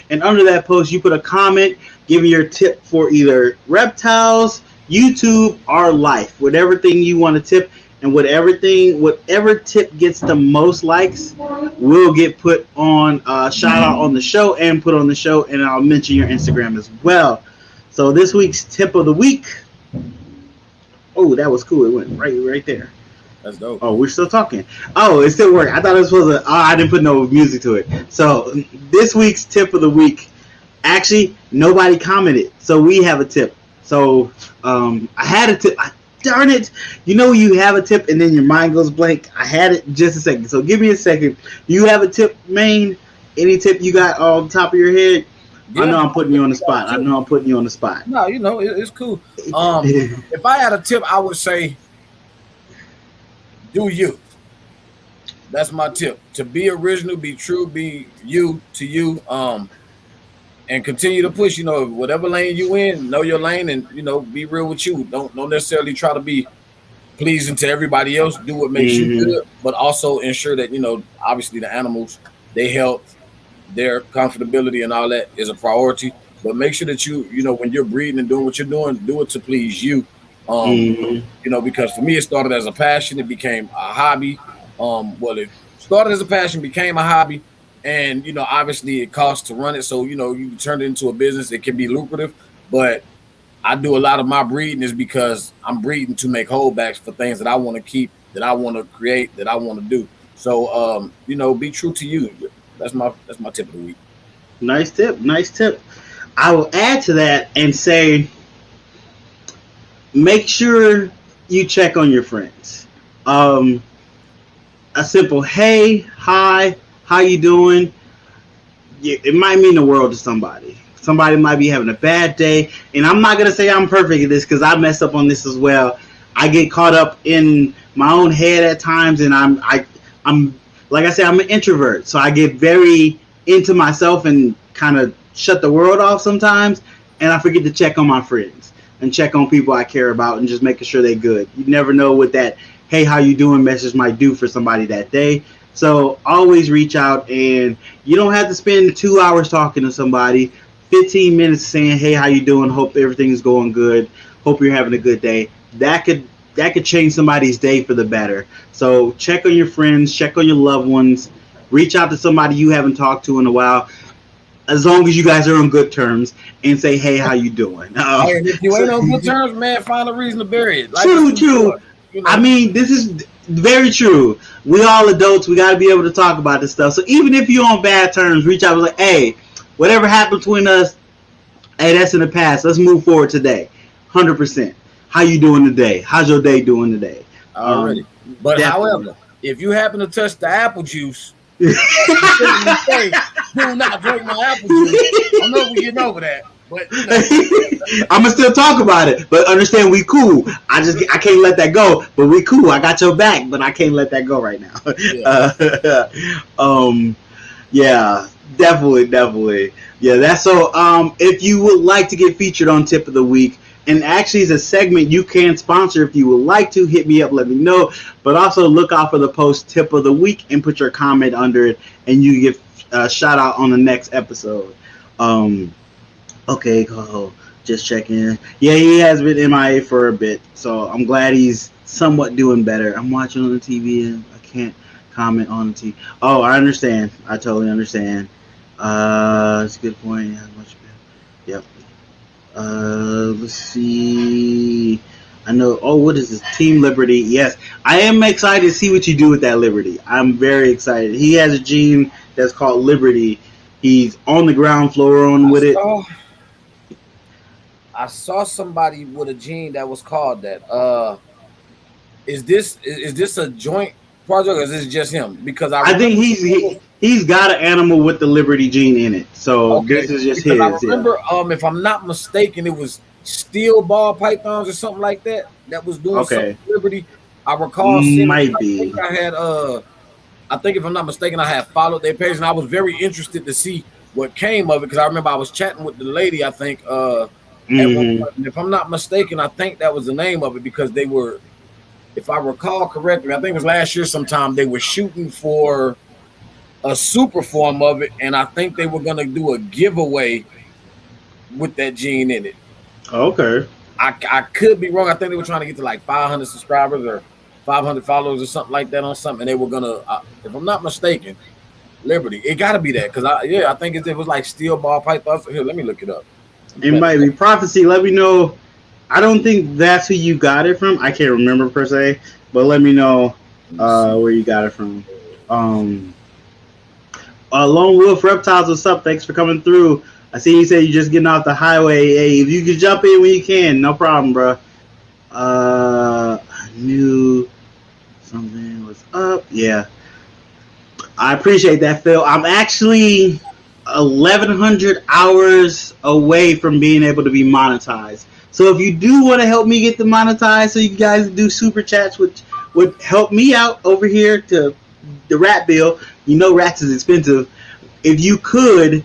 and under that post you put a comment giving your tip for either reptiles, YouTube, or life. Whatever thing you want to tip, and whatever tip gets the most likes will get put on shout out on the show and put on the show, and I'll mention your Instagram as well. So this week's tip of the week. Oh, that was cool. It went right there. That's dope. Oh, we're still talking. Oh, it's still working. I thought it was supposed to. I didn't put no music to it. So this week's tip of the week. Actually, nobody commented, so we have a tip. So I had a tip. Darn it! You know you have a tip and then your mind goes blank. I had it just a second. So give me a second. You have a tip, Maine? Any tip you got on the top of your head? Yeah. I know I'm putting you on the spot. No, it's cool. If I had a tip, I would say, do you. That's my tip. To be original, be true, be you to you. And continue to push. Whatever lane you in, know your lane, and be real with you. Don't necessarily try to be pleasing to everybody else. Do what makes you good, but also ensure that obviously the animals, their health, their comfortability, and all that is a priority. But make sure that you when you're breeding and doing what you're doing, do it to please you. Because for me it started as a passion, it became a hobby. It started as a passion, became a hobby. And obviously it costs to run it, so you turn it into a business. It can be lucrative, but I do a lot of my breeding is because I'm breeding to make holdbacks for things that I want to keep, that I want to create, that I want to do. So be true to you. That's my tip of the week. Nice tip. I will add to that and say, make sure you check on your friends. A simple hey, hi, how you doing? It might mean the world to somebody. Somebody might be having a bad day, and I'm not gonna say I'm perfect at this because I mess up on this as well. I get caught up in my own head at times, and I'm like I said, I'm an introvert, so I get very into myself and kind of shut the world off sometimes, and I forget to check on my friends and check on people I care about and just making sure they're good. You never know what that hey, how you doing message might do for somebody that day. So always reach out, and you don't have to spend 2 hours talking to somebody. 15 minutes saying, hey, how you doing? Hope everything's going good. Hope you're having a good day. That could change somebody's day for the better. So check on your friends, check on your loved ones, reach out to somebody you haven't talked to in a while, as long as you guys are on good terms, and say, hey, how you doing? Hey, if you ain't on good terms, man, find a reason to bury it. True. I mean, this is very true. We all adults. We got to be able to talk about this stuff. So even if you're on bad terms, reach out and like, hey, whatever happened between us, hey, that's in the past. Let's move forward today. 100%. How you doing today? How's your day doing today? Already. But definitely. However, if you happen to touch the apple juice, say, do not drink my apple juice. I know we getting over that. But I'm gonna still talk about it, but understand we cool. I can't let that go. But we cool. I got your back, but I can't let that go right now. Yeah. Definitely. Yeah, that's so. If you would like to get featured on Tip of the Week and actually it's a segment you can sponsor if you would like to. Hit me up, let me know. But also look out for the post tip of the week and put your comment under it, and you get a shout out on the next episode. Okay, just checking. Yeah, he has been MIA for a bit, so I'm glad he's somewhat doing better. I'm watching on the TV and I can't comment on the TV. Oh, I understand. I totally understand. It's a good point. Yeah, much better. Yep. Let's see. I know. Oh, what is this? Team Liberty. Yes, I am excited to see what you do with that Liberty. I'm very excited. He has a gene that's called Liberty. He's on the ground floor with it. I saw somebody with a gene that was called that. Is this a joint project or is this just him? Because I think he's got an animal with the Liberty gene in it. So this is just his. I remember, if I'm not mistaken, it was steel ball pythons or something like that was doing something with Liberty. I recall might be. I think if I'm not mistaken, I had followed their page and I was very interested to see what came of it because I remember I was chatting with the lady. I think at one point, and if I'm not mistaken, I think that was the name of it because they were, if I recall correctly, I think it was last year sometime, they were shooting for a super form of it, and I think they were gonna do a giveaway with that gene in it. Okay. I could be wrong. I think they were trying to get to like 500 subscribers or 500 followers or something like that on something, and they were gonna, if I'm not mistaken, Liberty. It got to be that because I think it was like steel ball pythons. Here, let me look it up. It might be Prophecy. Let me know. I don't think that's who you got it from. I can't remember per se, but let me know where you got it from. Lone Wolf Reptiles, what's up? Thanks for coming through. I see you said you're just getting off the highway. Hey, if you can jump in when you can, no problem, bro. I knew something was up. Yeah. I appreciate that, Phil. I'm actually 1,100 hours away from being able to be monetized. So if you do want to help me get the monetized so you guys do super chats, which would help me out over here to the rat bill. You know rats is expensive. If you could,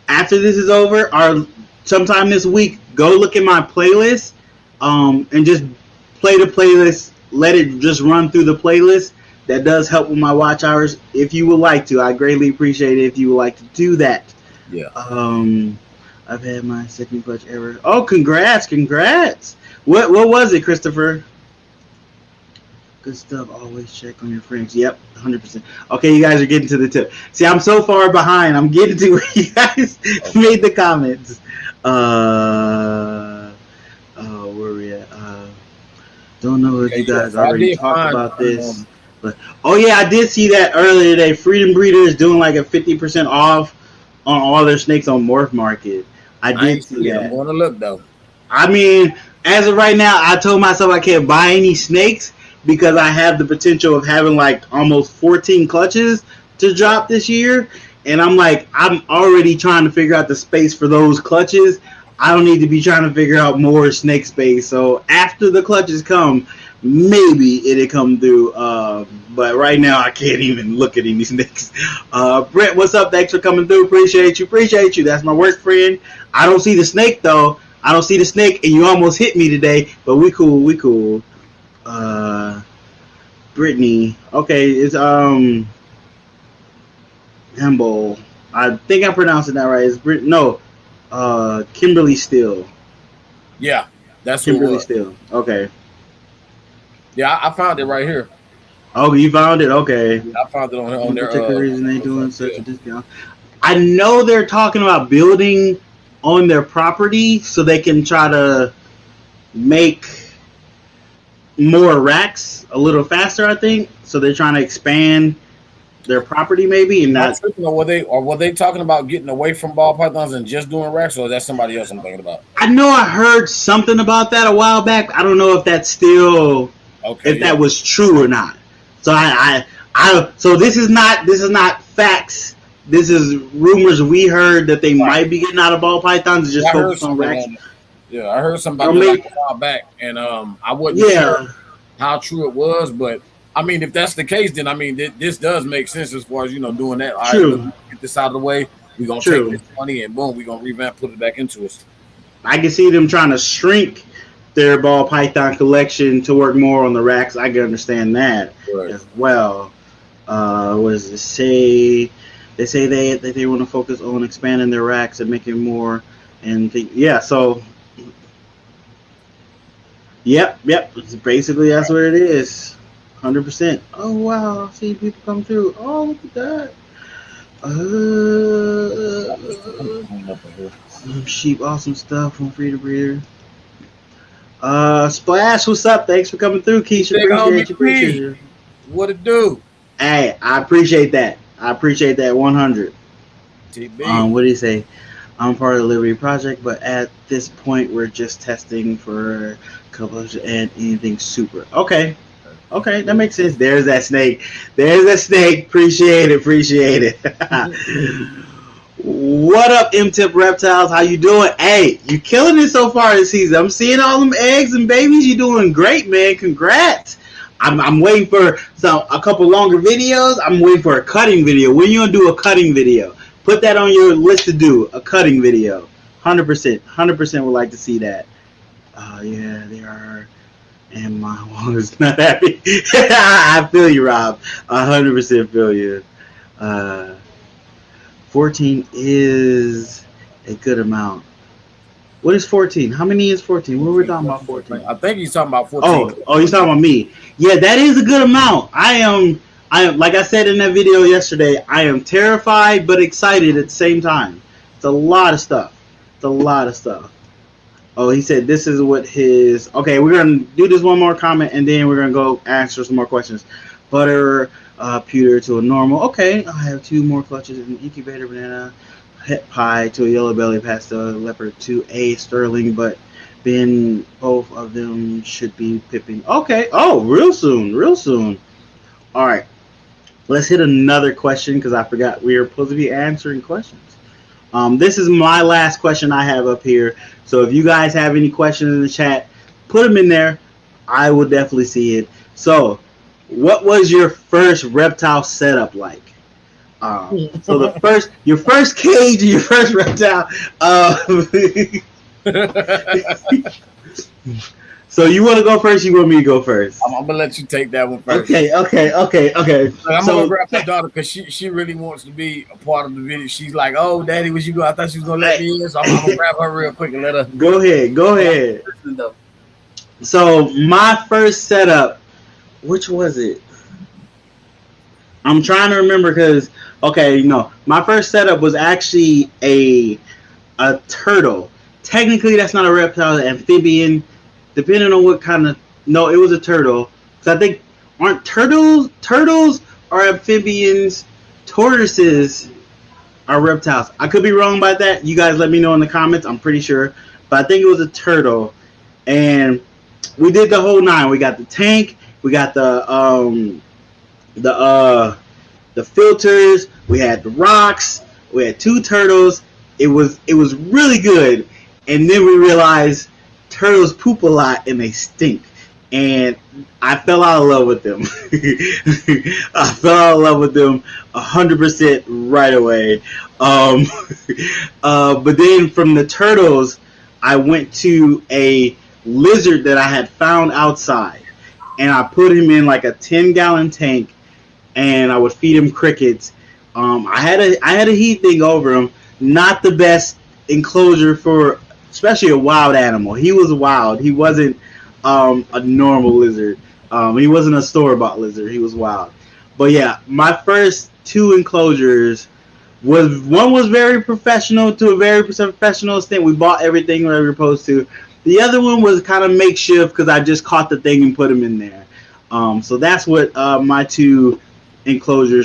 after this is over or sometime this week, go look at my playlist and just play the playlist. Let it just run through the playlist. That does help with my watch hours. If you would like to, I greatly appreciate it if you would like to do that. Yeah. I've had my second clutch ever. Oh, congrats. What was it, Christopher? Good stuff. Always check on your friends. Yep, 100%. Okay, you guys are getting to the tip. See, I'm so far behind. I'm getting to where you guys made the comments. Where we at? Don't know if you guys already talked about this. But I did see that earlier today. Freedom Breeder is doing like a 50% off on all their snakes on Morph Market. I did see that. I'm going to look though. I mean, as of right now, I told myself I can't buy any snakes because I have the potential of having like almost 14 clutches to drop this year. And I'm like, I'm already trying to figure out the space for those clutches. I don't need to be trying to figure out more snake space. So after the clutches come, maybe it'll come through. But right now, I can't even look at any snakes. Brent, what's up? Thanks for coming through. Appreciate you. That's my work friend. I don't see the snake, though. I don't see the snake, and you almost hit me today. But we cool. Brittany. Okay, it's Hembo. I think I'm pronouncing that right. It's Kimberly Steele. Yeah, that's Kimberly Steele. Okay. Yeah, I found it right here. Oh, you found it? Okay. Yeah, I found it on their particular reason they doing such a discount. I know they're talking about building on their property so they can try to make more racks a little faster, I think. So they're trying to expand their property maybe and not. Were they talking about getting away from ball pythons and just doing racks, or is that somebody else I'm thinking about? I know I heard something about that a while back. I don't know if that's still that was true or not. So so this is not facts. This is rumors we heard that they might be getting out of ball pythons and just focus on racks. Yeah, I heard something about that a while back, and I wasn't sure how true it was, but I mean, if that's the case, then I mean, this does make sense as far as doing that. True. All right, get this out of the way. We're gonna take this money and boom, we're gonna revamp, put it back into us. I can see them trying to shrink their ball python collection to work more on the racks. I can understand that as well. What does it say? They say they want to focus on expanding their racks and making more. And yeah, so yep. Basically, that's what it is. 100%. Oh wow, I see people come through. Oh, look at that. Sheep, awesome stuff from Free to Breeder. Splash, what's up? Thanks for coming through, Keisha. Appreciate you. What it do? Hey, I appreciate that. 100. What do you say? I'm part of the Liberty Project, but at this point, we're just testing for a couple of and anything super. Okay, that makes sense. There's that snake. Appreciate it. What up, M-Tip Reptiles? How you doing? Hey, you killing it so far this season. I'm seeing all them eggs and babies. You doing great, man. Congrats. I'm waiting for a couple longer videos. I'm waiting for a cutting video. When you gonna do a cutting video? Put that on your list to do, a cutting video. 100% would like to see that. Yeah, they are. And my one is not happy. I feel you, Rob. 100% feel you. 14 is a good amount. What is 14? How many is 14? What were we talking about 14? I think he's talking about 14. Oh, he's talking about me. Yeah, that is a good amount. I am, like I said in that video yesterday, I am terrified but excited at the same time. It's a lot of stuff. Oh, he said this is what his... Okay, we're going to do this one more comment, and then we're going to go answer some more questions. Butter, pewter to a normal. Okay, I have 2 more clutches, an incubator banana, het pie to a yellow belly, pastel leopard to a sterling, but then both of them should be pipping. Okay, oh, real soon. All right, let's hit another question because I forgot we were supposed to be answering questions. This is my last question I have up here. So if you guys have any questions in the chat, put them in there. I will definitely see it. So what was your first reptile setup like? So your first cage and your first reptile. So you want to go first? You want me to go first? I'm gonna let you take that one first. Okay. I'm gonna grab my daughter because she really wants to be a part of the video. She's like, "Oh, Daddy, was you go? I thought she was gonna let me in." So I'm gonna grab her real quick and let her. Go ahead. So my first setup, which was it? I'm trying to remember because my first setup was actually a turtle. Technically, that's not a reptile, an amphibian. Depending on what kind of... No, it was a turtle. Because I think... Aren't turtles are amphibians? Tortoises are reptiles. I could be wrong about that. You guys let me know in the comments. I'm pretty sure. But I think it was a turtle. And we did the whole 9. We got the tank. We got the filters. We had the rocks. We had 2 turtles. It was really good. And then we realized... turtles poop a lot and they stink, and I fell out of love with them. 100% right away. But then from the turtles, I went to a lizard that I had found outside, and I put him in like a 10-gallon tank, and I would feed him crickets. I had a heat thing over him. Not the best enclosure for especially a wild animal. He was wild. He wasn't a normal lizard. He wasn't a store-bought lizard. He was wild. But yeah, my first 2 enclosures one was very professional to a very professional extent. We bought everything we were supposed to. The other one was kind of makeshift because I just caught the thing and put him in there. So that's what my 2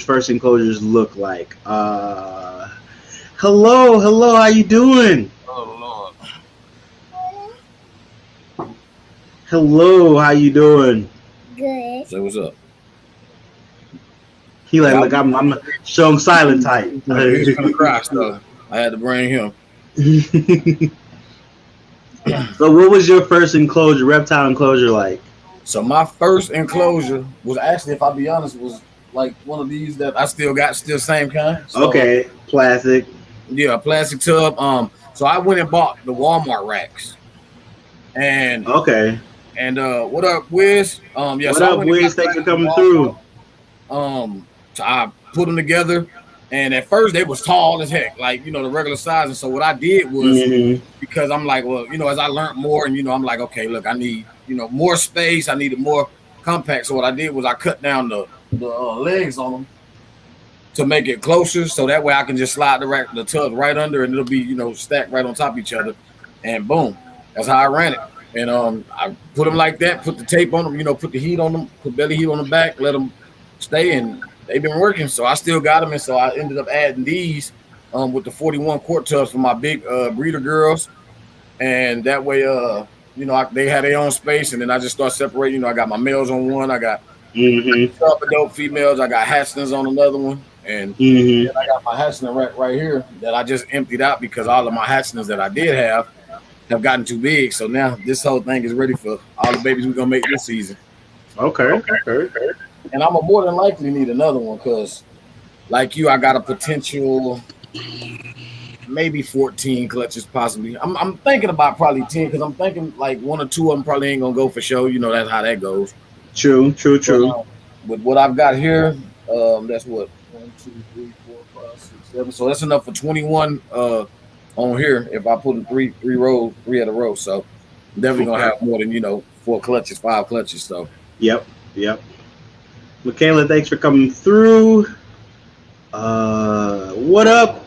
first enclosures look like. Hello, how you doing? Hello, how you doing? Good. Say what's up. He like, look, I'm showing silent type. He's gonna cry, so I had to bring him. So what was your first reptile enclosure like? So my first enclosure was actually, if I'll be honest, was like one of these that I still got, same kind. So, okay, plastic. Yeah, a plastic tub. So I went and bought the Walmart racks. And Okay. And what up, Wiz? Yeah, What so I up, went and Wiz? got Thanks for back to coming Walmart. through. So I put them together, and at first they was tall as heck, like the regular size. And so what I did was, because I'm like, well, as I learned more, and I'm like, okay, look, I need more space. I needed more compact. So what I did was I cut down the legs on them to make it closer, so that way I can just slide the tubs right under, and it'll be stacked right on top of each other, and boom, that's how I ran it. And I put them like that, put the tape on them, put the heat on them, put belly heat on the back, let them stay, and they've been working. So I still got them, and so I ended up adding these with the 41 quart tubs for my big breeder girls, and that way, they had their own space, and then I just start separating. I got my males on one, I got dope females, I got Hatchins on another one, and then I got my Hatchin right here that I just emptied out because all of my Hatchins that I did have gotten too big. So now this whole thing is ready for all the babies we're gonna make this season. Okay. And I'm gonna more than likely need another one because, like you, I got a potential maybe 14 clutches possibly. I'm thinking about probably 10 because I'm thinking like one or two of them probably ain't gonna go for show. That's how that goes. True. But, with what I've got here, that's what 1, 2, 3, 4, 5, 6, 7. So that's enough for 21 on here if I put in three at a row. So I'm definitely gonna have more than 4 clutches, 5 clutches. So Yep. Michaela, thanks for coming through. What up,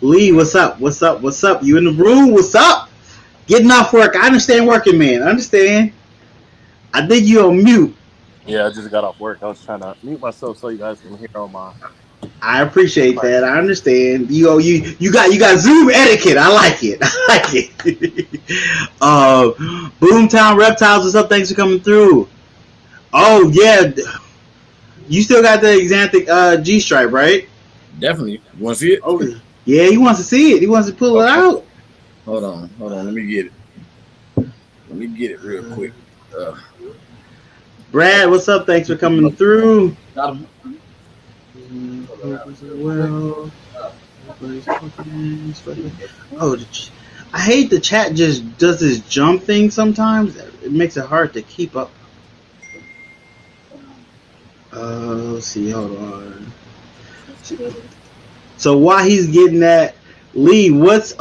Lee? What's up? You in the room? What's up? Getting off work. I understand working, man. I understand. I think you on mute. Yeah, I just got off work. I was trying to mute myself so you guys can hear all my. I appreciate that. I understand. You got Zoom etiquette. I like it. Boomtown Reptiles, what's up? Thanks for coming through. Oh yeah, you still got the Xanthic G stripe, right? Definitely. You want to see it? Oh yeah, he wants to see it. He wants to pull it out. Hold on. Let me get it real quick. Brad, what's up? Thanks for coming through. Got him. Well, I hate the chat just does this jump thing sometimes. It makes it hard to keep up. Let's see, hold on. So while he's getting that, Lee, what's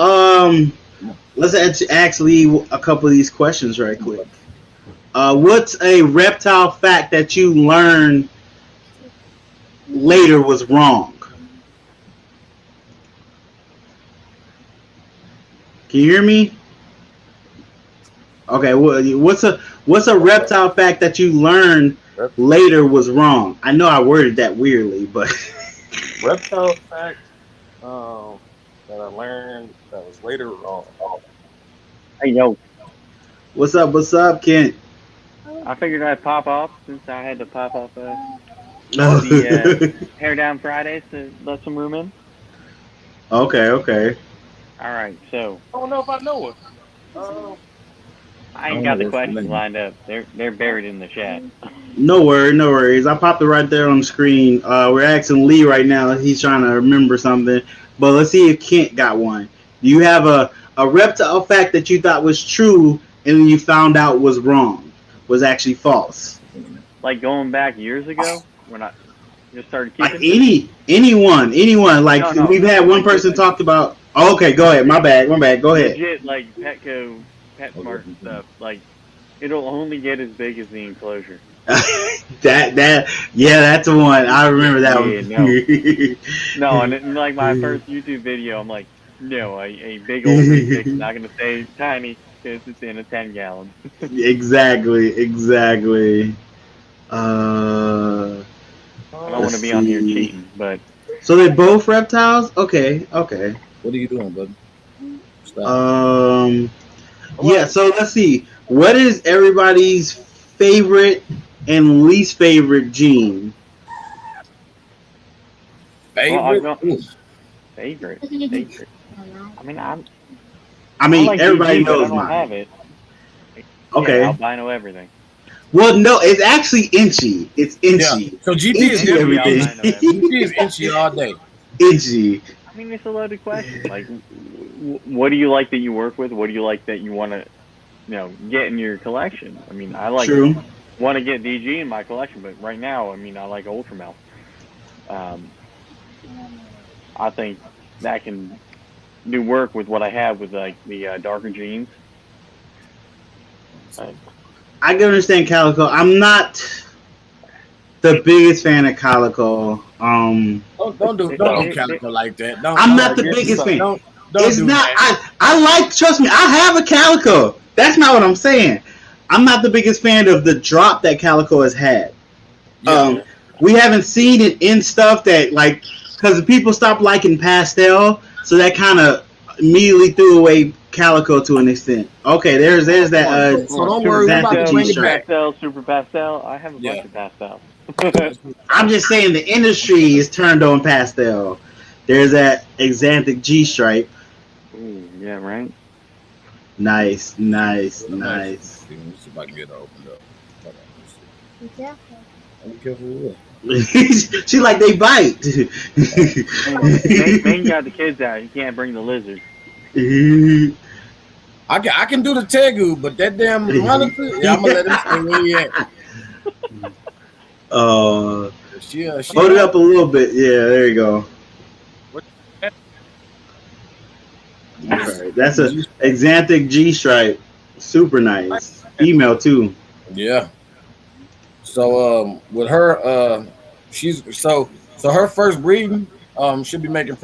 let's ask Lee a couple of these questions right quick. What's a reptile fact that you learned later was wrong? Can you hear me? Okay, what's a reptile fact that you learned later was wrong? I know I worded that weirdly, but reptile fact that I learned that was later wrong. Hey, yo. What's up, Kent? I figured I'd pop off since I had to pop off the Hair Down Fridays to let some room in. Okay. All right, so. I don't know if I know it. I ain't got the questions lined up. They're buried in the chat. No worries. I popped it right there on the screen. We're asking Lee right now. He's trying to remember something. But let's see if Kent got one. Do you have a reptile fact that you thought was true and then you found out was wrong, was actually false? Like going back years ago when I just started keeping? Like anyone. Like no, we've had one person talk about. Oh, okay, go ahead. My bad. Go ahead. Legit, like Petco, PetSmart and stuff. Like it'll only get as big as the enclosure. That's the one. I remember that one. No, and in like my first YouTube video, I'm like, no, a big old refix is not gonna stay tiny because it's in a 10-gallon. Exactly. I don't want to be on here cheating, but so they're both reptiles. Okay. What are you doing, bud? Stop. Yeah. So let's see. What is everybody's favorite and least favorite gene? Favorite. I mean, like everybody GG, knows I don't mine. have it. Okay. Yeah, albino everything. Well, no, it's actually Inchy. It's Inchy. Yeah. So GP is everything. GP is Inchy all day. Inchy. I mean, it's a loaded question. Like, what do you like that you work with? What do you like that you want to get in your collection. I mean, I like True. want to get DG in my collection, but right now, I mean, I like Ultramel. I think that can do work with what I have with like the darker jeans. I can understand Calico. I'm not the biggest fan of Calico. Don't do Calico like that. I'm not the biggest fan. Don't It's do not. that. I like. Trust me. I have a Calico. That's not what I'm saying. I'm not the biggest fan of the drop that Calico has had. Yeah. We haven't seen it in stuff that like because people stopped liking pastel, so that kind of immediately threw away Calico to an extent. Okay, there's that. So don't worry, we're about to bring it back. Pastel, super pastel. I have a bunch of pastel. I'm just saying the industry is turned on pastel. There's that Xanthic G stripe. Ooh, yeah, right. Nice. Let's see if I can get it opened up. Be careful. Be careful with She like they bite. Maine got the kids out. You can't bring the lizard. I can do the Tegu, but that damn monitor, I'm gonna let him stay where he at. Hold it up a little bit. Yeah, there you go. Right. That's a Xanthic G stripe. Super nice. Email too. Yeah. So with her, she's so her first breeding should be making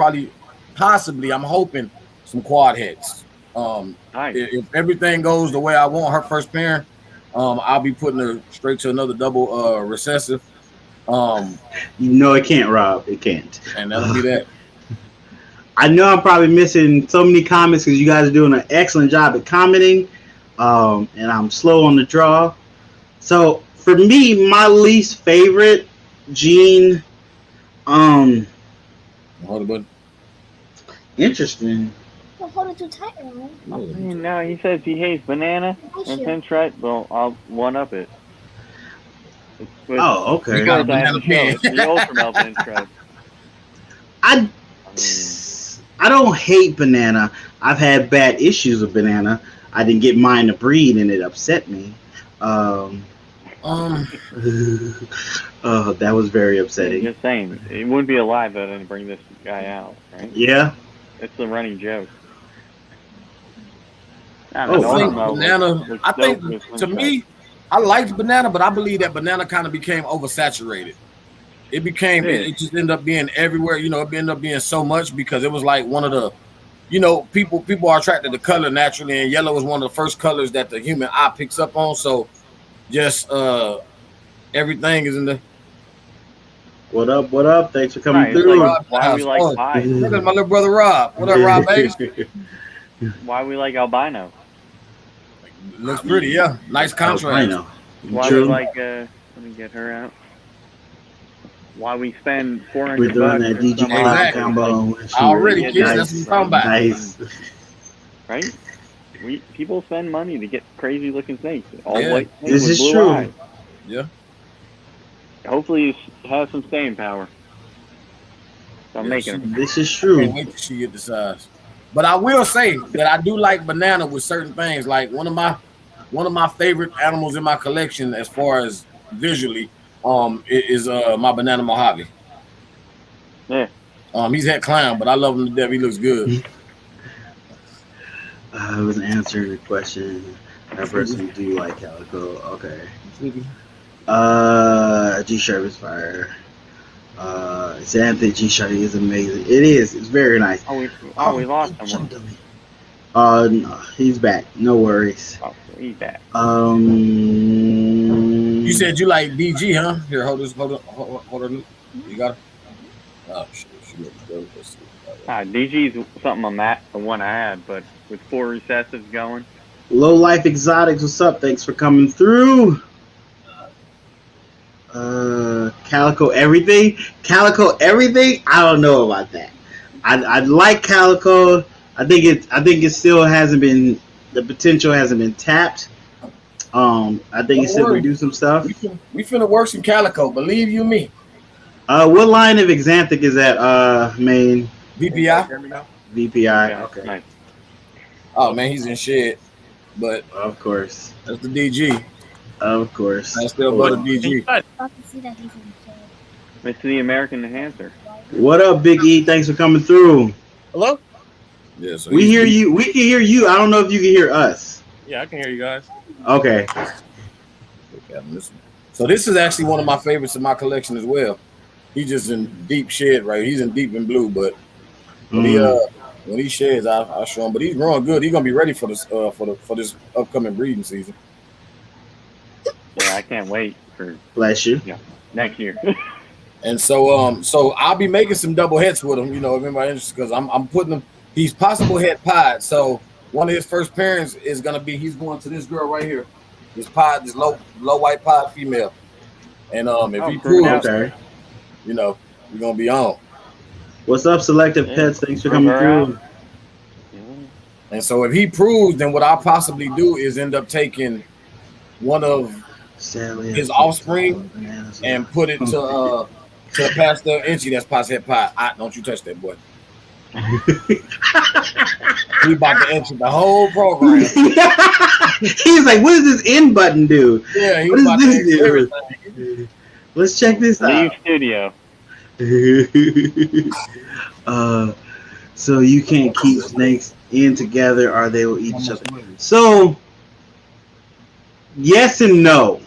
possibly I'm hoping some quad heads. Nice. If everything goes the way I want, her first parent, I'll be putting her straight to another double recessive. No, it can't, Rob. It can't. And that'll be that. I know I'm probably missing so many comments because you guys are doing an excellent job at commenting, and I'm slow on the draw. So for me, my least favorite gene, Hold it, bud. Interesting. Don't hold it too tight, Aaron. No, he says he hates banana and pinstripe. Well, I'll one up it. Oh, okay. You got a banana It's the Ultramel pinstripe. I don't hate banana. I've had bad issues with banana. I didn't get mine to breed, and it upset me. That was very upsetting. Just saying, it wouldn't be alive if I didn't bring this guy out, right? Yeah. It's a running joke. I think to me, I liked banana, but I believe that banana kind of became oversaturated. It just ended up being everywhere. It ended up being so much because it was like one of the, people are attracted to color naturally, and yellow is one of the first colors that the human eye picks up on. So just everything is in the. What up? Thanks for coming through. Why we like pie? Look at my little brother Rob. What up, Rob? Why we like albino? Looks pretty, yeah. Nice contrast. Why we like? Let me get her out. Why we spend $400? We're doing that DG combo. Already, kids. That's what I'm talking about. Nice. Right? People spend money to get crazy looking snakes. All white snakes this with is blue true. eyes. Yeah. Hopefully it has some staying power. So I'm making them. This is true. Can't wait till she get the size. But I will say that I do like banana with certain things. Like one of my favorite animals in my collection, as far as visually, is my banana Mojave. Yeah. He's that clown, but I love him to death. He looks good. I was answering the question. That person do like Calico. Okay. G-Sharp is fire. Xanthic G-Sharp is amazing. It is. It's very nice. We lost him. No, he's back. No worries. Oh, he's back. You said you like DG, huh? Here, hold her. You got it. Oh shit, she looks good. DG's something on that, the one I had, but with 4 recessives going. Low Life Exotics, what's up? Thanks for coming through. Calico everything. I don't know about that. I like Calico. I think it still hasn't been, the potential hasn't been tapped. I think it still can do some stuff. We finna work some Calico, believe you me. What line of Xanthic is that, Maine? VPI. VPI. Okay. Nice. Oh man, he's in shit. but Of course. that's the DG. Of course. I still go to DG. I can see that he's in the chair. It's the American Enhancer. What up, Big E? Thanks for coming through. Hello? Yeah, so We hear you. We can hear you. I don't know if you can hear us. Yeah, I can hear you guys. Okay. So this is actually one of my favorites in my collection as well. He's just in deep shed, right? He's in deep in blue, but when he sheds, I'll show him. But he's growing good. He's gonna be ready for this for this upcoming breeding season. Yeah, I can't wait for Bless you. next year. And so so I'll be making some double heads with him, you know, if anybody's interested, because I'm putting him. He's possible head pod. So one of his first parents is gonna be he's going to this girl right here. This pod, this low white pod female. And if he proves, Okay. you know, we're gonna be on. What's up, Selective Pets? Thanks for coming through. And so if he proves, then what I'll possibly do is end up taking one of his offspring and put it to Pastor Inchy, that's Pot's head pod. Don't you touch that boy. He about to enter the whole program. He's like, what does this end button do? Yeah, he's What about does to this enter do? everything. Let's check this Leave out. studio. So you can't keep snakes in together or they will eat each other. So yes and no.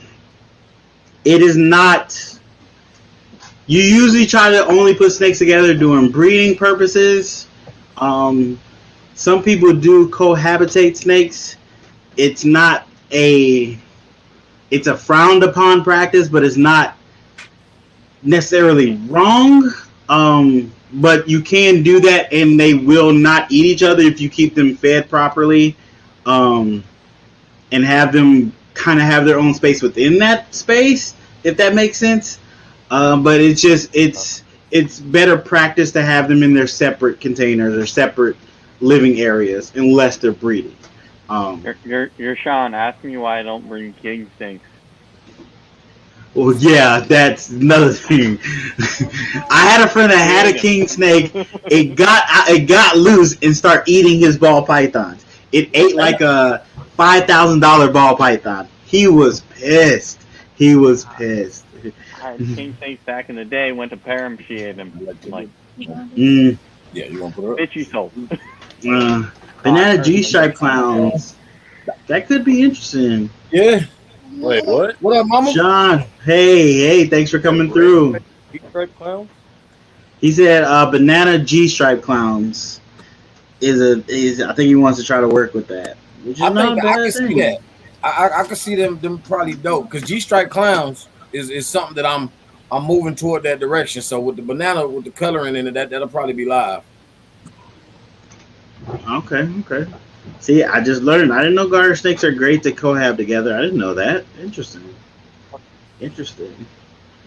It is not. You usually try to only put snakes together during breeding purposes. Some people do cohabitate snakes. It's not a. It's a frowned upon practice, but it's not necessarily wrong. But you can do that, and they will not eat each other if you keep them fed properly, and have them kind of have their own space within that space, if that makes sense. But it's just it's better practice to have them in their separate containers or separate living areas unless they're breeding. You're Sean. Ask me why I don't bring king snakes. Well, yeah, that's another thing. I had a friend that had a king snake. It got loose and started eating his ball pythons. It ate like a $5,000 ball python. He was pissed. I had king snakes back in the day. Went to pair him. She ate him. Like, Yeah, you want to put it up? bitchy soul. Banana G-stripe clowns. That could be interesting. Yeah. Wait, what? What up, mama? John, hey, thanks for coming through. G-stripe clown? He said banana G-stripe clowns is I think he wants to try to work with that. Which is I not think a I bad can see thing. that. I can see them probably dope because G-stripe clowns is something that I'm moving toward that direction. So with the banana with the coloring in it, that'll probably be live. Okay. See, I just learned. I didn't know garter snakes are great to cohab together. I didn't know that. Interesting.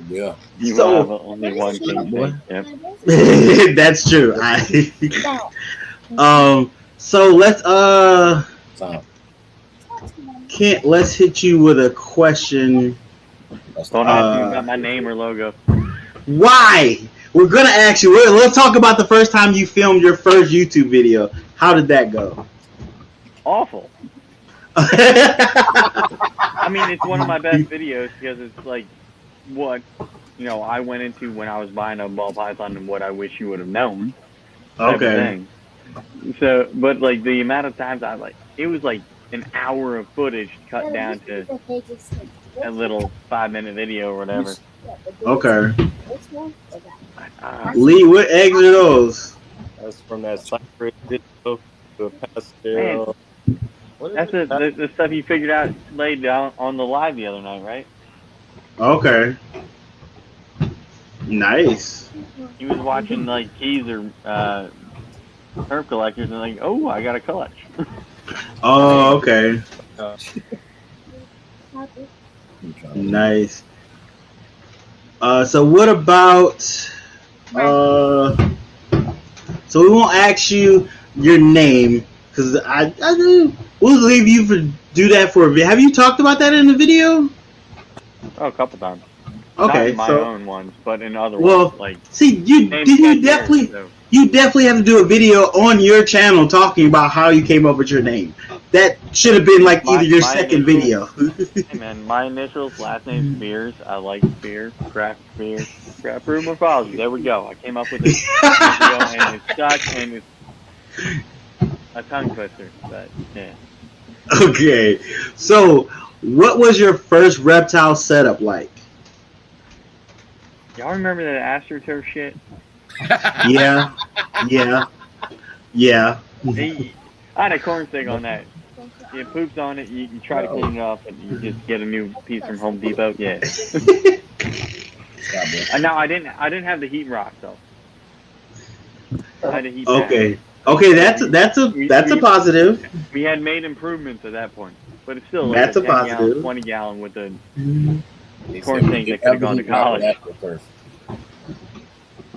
Yeah. You So- have only one king snake. Yep. That's true. So let's let's hit you with a question. Don't ask me about my name or logo. Why? We're gonna ask you. Let's talk about the first time you filmed your first YouTube video. How did that go? Awful. I mean, it's one of my best videos because it's like what I went into when I was buying a ball python and what I wish you would have known. Type of Okay. thing. So, but like the amount of times it was like an hour of footage cut down to a little 5-minute video or whatever. Okay. Ah, Lee, what eggs are those? That's from that cypress video to a pastel. What is that's it? the stuff you figured out laid down on the live the other night, right? Okay. Nice. He was watching like keys or herb collectors and like, oh, I got a clutch. Oh, okay. Nice. So what about so we won't ask you your name because we'll leave you for do that for a video. Have you talked about that in the video? Oh, a couple times. Okay, Not in my so own ones, but in other well, ones. Like, see, you definitely have to do a video on your channel talking about how you came up with your name. that should have been like My- either your my second initials- video. Hey man, my initials, last name Spears. I like Spear, Craft Spear, Craft Brew Morphology. There we go. I came up with it years ago, and it's stuck, and it's a tongue twister. But yeah, Okay, so what was your first reptile setup like? y'all remember that AstroTurf shit? Yeah, yeah. Hey, I had a corn stick on that. It poops on it. You try to clean it off, and you just get a new piece from Home Depot. Yeah. No, I didn't have the heat rock though. I had a heat mat. Okay, that's a positive. We had made improvements at that point, but it's still That's like a 10 gallon, positive. 20 gallon with a They corn said snake we that could have gone to everything out college. with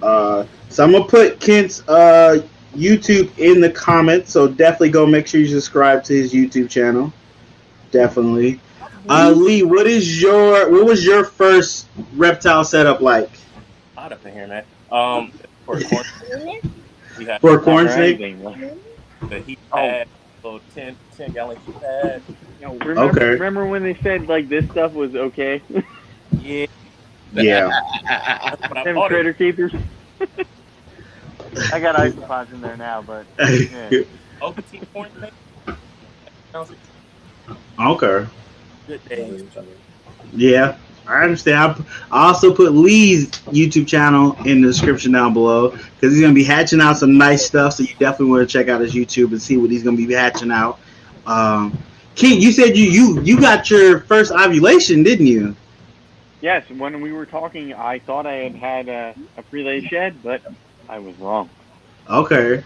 AstroTurf. So I'm gonna put Kent's YouTube in the comments. So definitely go make sure you subscribe to his YouTube channel. Definitely. Lee, what was your first reptile setup like? Hot up in here, man. For a corn, we had For a corn Or snake? anything. the heat pad, little 10 gallon heat pad. You know, remember, Okay. remember when they said like this stuff was okay? Yeah, Yeah. that's what I Them bought critter it. keepers. I got isopods in there now, but yeah. Open corn snake. Okay. Good days. Yeah, I understand. I also put Lee's YouTube channel in the description down below because he's gonna be hatching out some nice stuff. So you definitely want to check out his YouTube and see what he's gonna be hatching out. King, you said you got your first ovulation, didn't you? Yes, when we were talking, I thought I had a prelay shed, but I was wrong. Okay.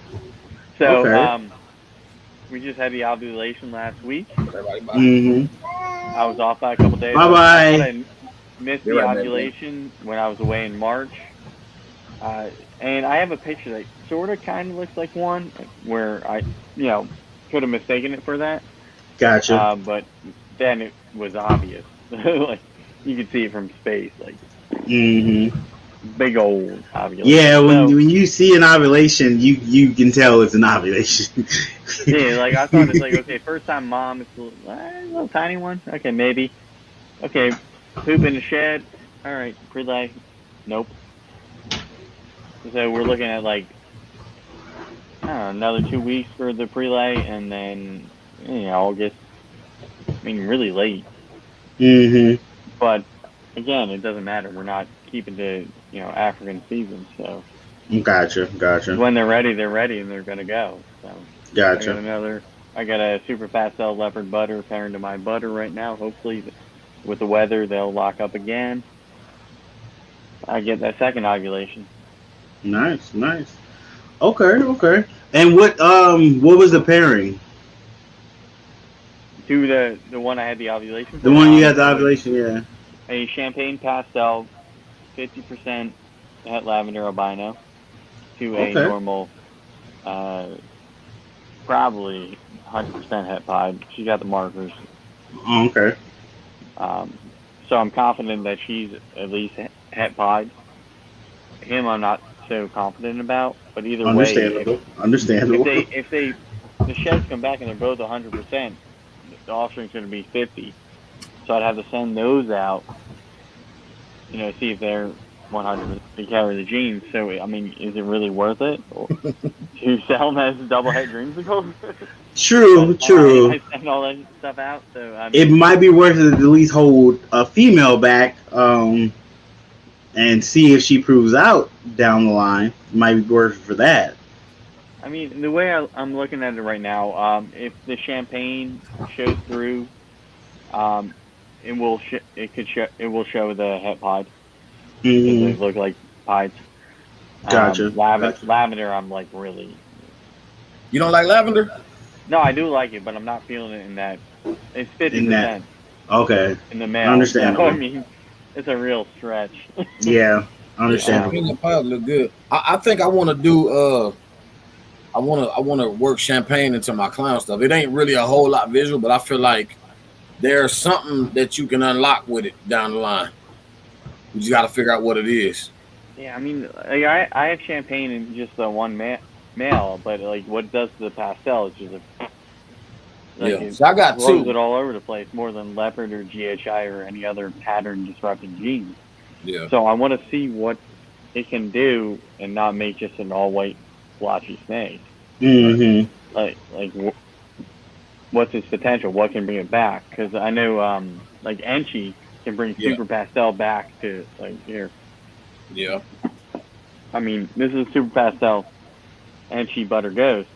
So Okay. we just had the ovulation last week. Mm-hmm. I was off by a couple days. Bye-bye. I thought I missed You're the right, man. ovulation when I was away in March. And I have a picture that sort of kind of looks like one where I, could have mistaken it for that. Gotcha. But then it was obvious. Like, you could see it from space, like Mm-hmm. big old ovulation. Yeah, when So, you see an ovulation, you can tell it's an ovulation. yeah, like I thought it's like, okay, first time mom, it's a little tiny one. Okay, maybe. Okay, poop in the shed. All right, prelay. Nope. So we're looking at like, I don't know, another 2 weeks for the prelay, and then August. I mean, really late. Mm-hmm. But again, it doesn't matter. We're not keeping the African season. So Gotcha. when they're ready, and they're gonna go. So Gotcha. I got a super fast cell leopard butter pairing to my butter right now. Hopefully, with the weather, they'll lock up again. I get that second ovulation. Nice. Okay. And what was the pairing? To the one I had the ovulation. The one you had the ovulation, yeah. A champagne pastel, 50% het lavender albino, to a Okay. normal, probably 100% het pied. She got the markers. Oh, okay. So I'm confident that she's at least het pied. Him, I'm not so confident about, but either way, Understandable. if the sheds come back and they're both 100%, the offspring's going to be 50. So I'd have to send those out, see if they're 100% to carry the genes. So, I mean, is it really worth it to sell them as double het dreamsicles? True. I send all that stuff out. So It might be worth it to at least hold a female back, and see if she proves out down the line. It might be worth it for that. I mean, the way I'm looking at it right now, if the champagne shows through, it will show the het pied. Mm-hmm. They look like pieds. Gotcha. Lavender, I'm like really. You don't like lavender? No, I do like it, but I'm not feeling it in that. It's 50% Okay. in the male. Understandable. So, I mean, it's a real stretch. Yeah. Understandable. Champagne and pies look good. I think I want to do. I want to work champagne into my clown stuff. It ain't really a whole lot visual, but I feel like there's something that you can unlock with it down the line. You just got to figure out what it is. Yeah, I mean, like, I have champagne in just the one male, but like what it does to the pastel is just Like Yeah. it So I got throws two. it all over the place more than leopard or GHI or any other pattern disrupting genes. Yeah. So I want to see what it can do and not make just an all white blotchy snake. Mm-hmm. What's its potential? What can bring it back? Because I know like Enchi can bring Super Pastel back to like here. Yeah. I mean, this is Super Pastel Enchi Butter Ghost.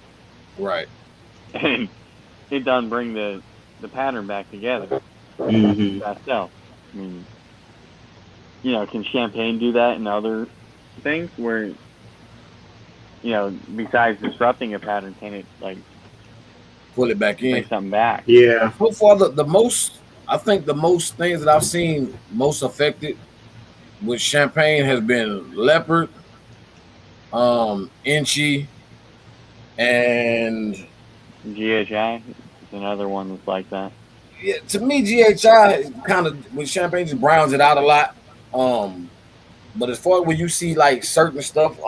Right. And it doesn't bring the pattern back together. Mm-hmm. Pastel. I mean, you know, can Champagne do that in other things where, you know, besides disrupting a pattern, can it like Pull it back in. bring something back? Yeah. So far, the most, I think the most things that I've seen most affected with Champagne has been leopard, Inchi, and GHI is another one that's like that. yeah, to me, GHI kind of with Champagne just browns it out a lot. But as far as when you see like certain stuff,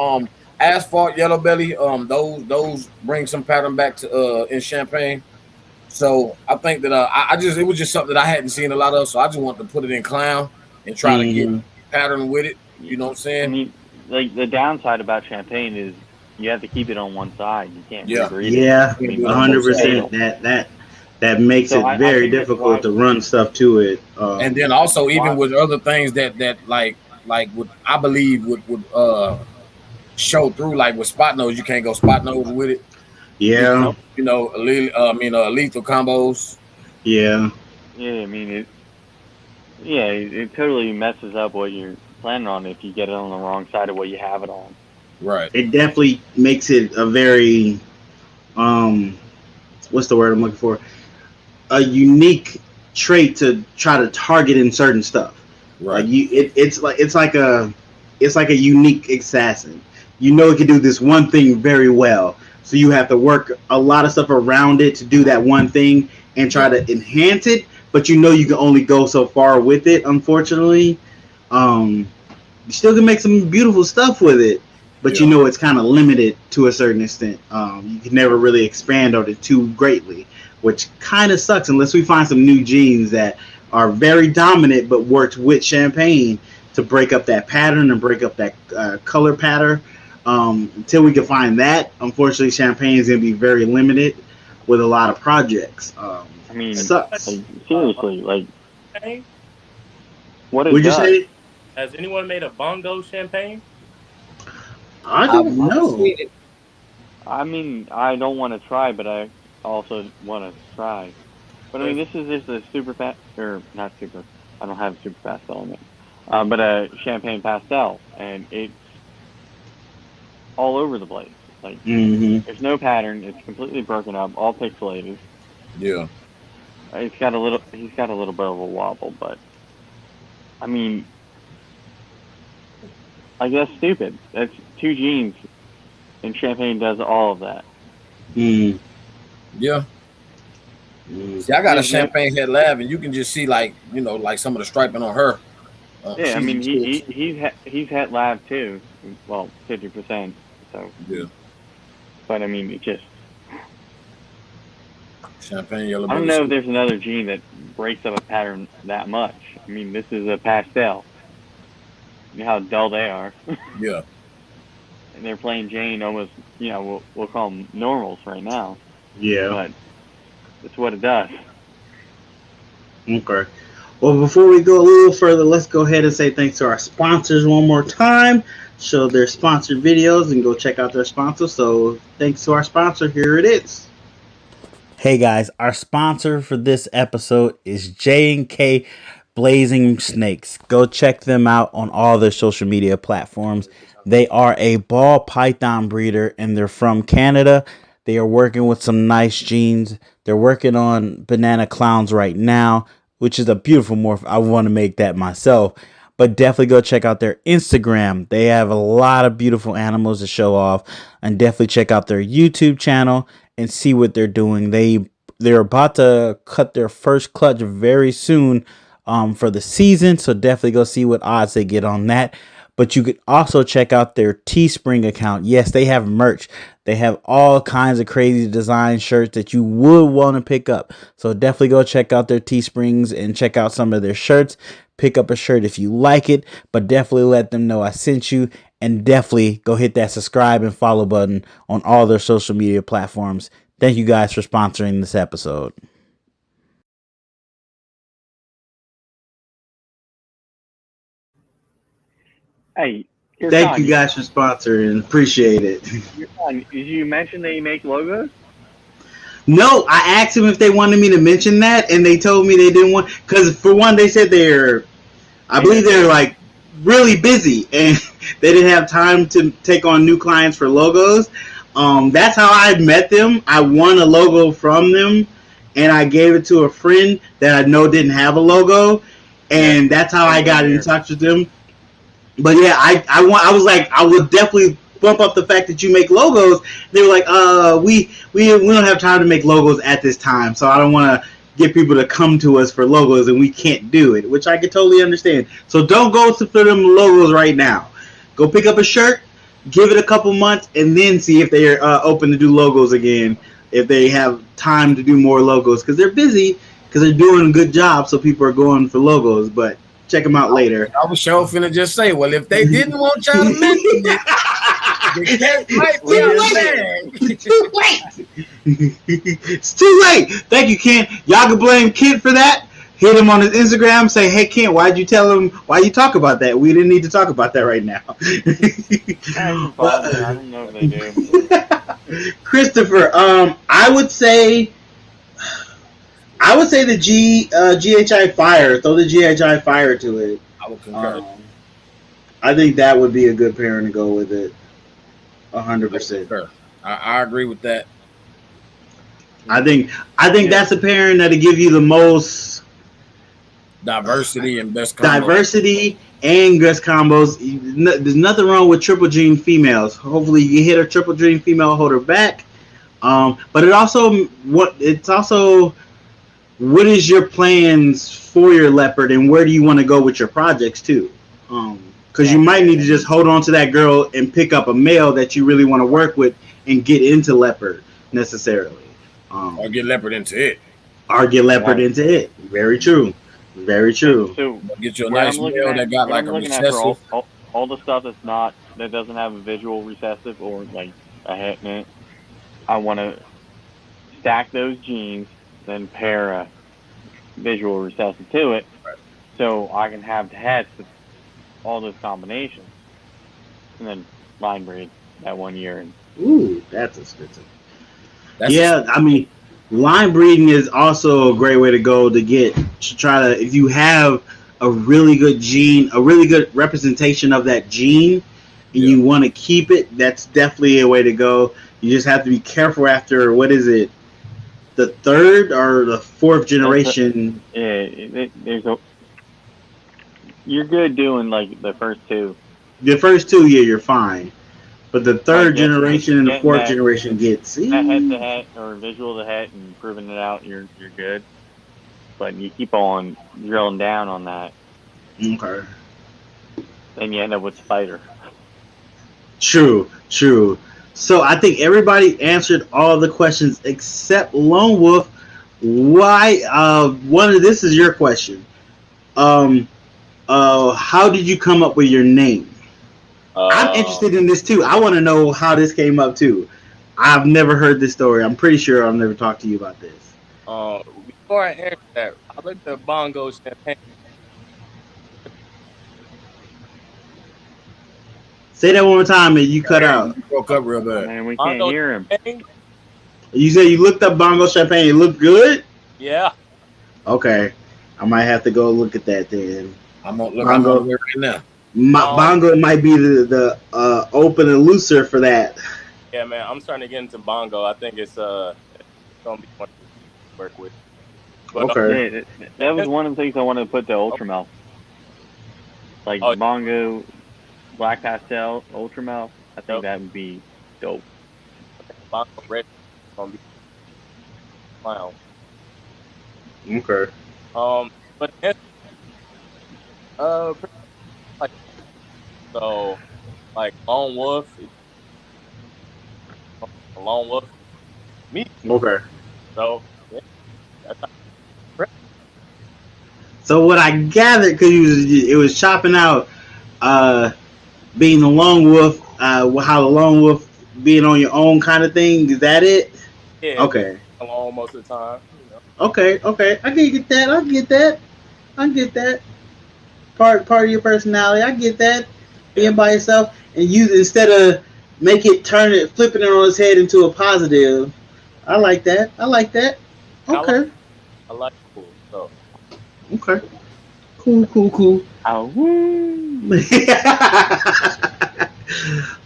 asphalt, yellow belly, those bring some pattern back to in Champagne. So I think that I just it was just something that I hadn't seen a lot of, so I just wanted to put it in clown and try to get pattern with it. You know what I'm saying? I mean, like the downside about Champagne is you have to keep it on one side. You can't rebreed it. Yeah, I mean, 100%. That makes So it very think that's difficult why- to run stuff to it. And then also even with other things that like would I believe would show through, like with spot nose, you can't go spot nose with it. yeah, You know, lethal combos. yeah, Yeah, I mean it totally messes up what you're planning on if you get it on the wrong side of what you have it on. Right. it definitely makes it a very what's the word I'm looking for? A unique trait to try to target in certain stuff. Right. Like it's like a unique assassin. You know it can do this one thing very well, so you have to work a lot of stuff around it to do that one thing and try to enhance it. But you know you can only go so far with it. Unfortunately, you still can make some beautiful stuff with it, but you know it's kind of limited to a certain extent. You can never really expand on it too greatly, which kind of sucks unless we find some new genes that are very dominant but worked with Champagne to break up that pattern and break up that color pattern. Until we can find that, unfortunately, Champagne is going to be very limited with a lot of projects. I mean, sucks. like, seriously, like what it Would you does. say? Has anyone made a bongo Champagne? I don't know. I mean, I don't want to try, but I also want to try. But I mean, this is just a super fast, or not super. I don't have super fast element, but a Champagne pastel, and it's all over the place. Like there's no pattern. It's completely broken up, all pixelated. Yeah. He's got a little bit of a wobble, but I mean, like that's stupid. That's two genes, and Champagne does all of that. Yeah. See, I got a Champagne head lab, and you can just see like like some of the striping on her. Yeah, I mean he's het lab too. Well, 50%. So yeah. But I mean, it just Champagne yellow. I don't know if there's another gene that breaks up a pattern that much. I mean, this is a pastel. You know how dull they are. Yeah. And they're playing Jane almost, we'll call them normals right now. Yeah. But it's what it does. Okay. Well, before we go a little further, let's go ahead and say thanks to our sponsors one more time. Show their sponsored videos and go check out their sponsors. So thanks to our sponsor. Here it is. Hey guys, our sponsor for this episode is J&K Blazing Snakes. Go check them out on all their social media platforms. They are a ball python breeder and they're from Canada. They are working with some nice genes. They're working on banana clowns right now, which is a beautiful morph. I want to make that myself. But definitely go check out their Instagram. They have a lot of beautiful animals to show off. And definitely check out their YouTube channel and see what they're doing. They're about to cut their first clutch very soon for the season. So definitely go see what odds they get on that. but you could also check out their Teespring account. Yes, they have merch. They have all kinds of crazy design shirts that you would want to pick up. So definitely go check out their Teesprings and check out some of their shirts. Pick up a shirt if you like it, but definitely let them know I sent you, and definitely go hit that subscribe and follow button on all their social media platforms. Thank you guys for sponsoring this episode. Hey, Thank you guys for sponsoring. Appreciate it. Did you mention that you make logos? No, I asked them if they wanted me to mention that, and they told me they didn't want. Because for one, they said I believe they're like really busy, and they didn't have time to take on new clients for logos. That's how I met them. I won a logo from them, and I gave it to a friend that I know didn't have a logo, and that's how I got in touch with them. But yeah, I was like, I would definitely bump up the fact that you make logos. They were like, we don't have time to make logos at this time, so I don't want to get people to come to us for logos, and we can't do it, which I can totally understand. So don't go for them logos right now. Go pick up a shirt, give it a couple months, and then see if they're open to do logos again, if they have time to do more logos, because they're busy, because they're doing a good job, so people are going for logos. But check them out later. I was sure finna just say, well, if they didn't want y'all to mention it, it's too late. It's too late. Thank you, Kent. Y'all can blame Kent for that. Hit him on his Instagram. Say, hey, Kent, why'd you tell him? Why you talk about that? We didn't need to talk about that right now. I don't know if they do. Christopher, I would say the GHI Fire. Throw the GHI Fire to it. I would concur. I think that would be a good pairing to go with it. 100%. I agree with that. I think that's a pairing that'll give you the most diversity and best combos. Diversity and best combos. There's nothing wrong with triple gene females. Hopefully, you hit a triple gene female, hold her back. But it's also what is your plans for your leopard, and where do you want to go with your projects too? Because you might need to just hold on to that girl and pick up a male that you really want to work with and get into leopard necessarily. Or get leopard into it. Into it. Very true. Very true. So get you a nice male that got like a recessive. All the stuff that doesn't have a visual recessive or like a het in it. I want to stack those genes, then pair a visual recessive to it, so I can have the hets with all those combinations, and then line breed that 1 year. Ooh, that's expensive. I mean, line breeding is also a great way to go if you have a really good gene, a really good representation of that gene, and you want to keep it, that's definitely a way to go. You just have to be careful after, what is it, the third or the fourth generation? You're good doing like the first two. The first two, you're fine. But the third generation and the fourth generation gets that head to head or visual to head and proving it out, you're good. But you keep on drilling down on that. Okay. Then you end up with spider. True. So I think everybody answered all the questions except Lone Wolf. Why? This is your question. How did you come up with your name? I'm interested in this too. I want to know how this came up too. I've never heard this story. I'm pretty sure I've never talked to you about this. Before I answer that, I looked at Bongo Champagne. Say that one more time and you cut out. You broke up real bad. And we can't hear him. You said you looked up Bongo Champagne. It looked good? Yeah. Okay. I might have to go look at that then. I'm going to look at it right now. Bongo might be the open and looser for that. Yeah, man, I'm starting to get into Bongo. I think it's gonna be fun to work with. But, okay. That was one of the things I wanted to put to Ultramouth. Like Bongo, Black Pastel, Ultramouth. I think that would be dope. Bongo Red gonna be wow. Okay. But So, like Lone Wolf, Lone Wolf, me. Okay. So, yeah, that's So what I gathered, because it was chopping out being the lone wolf, how the lone wolf being on your own kind of thing. Is that it? yeah, Okay. alone most of the time. Okay. I can get that. I get that. Part of your personality. I get that. Being by yourself and you instead of flipping it on his head into a positive. I like that. Okay. I like cool. So, Okay. Cool. Oh, woo.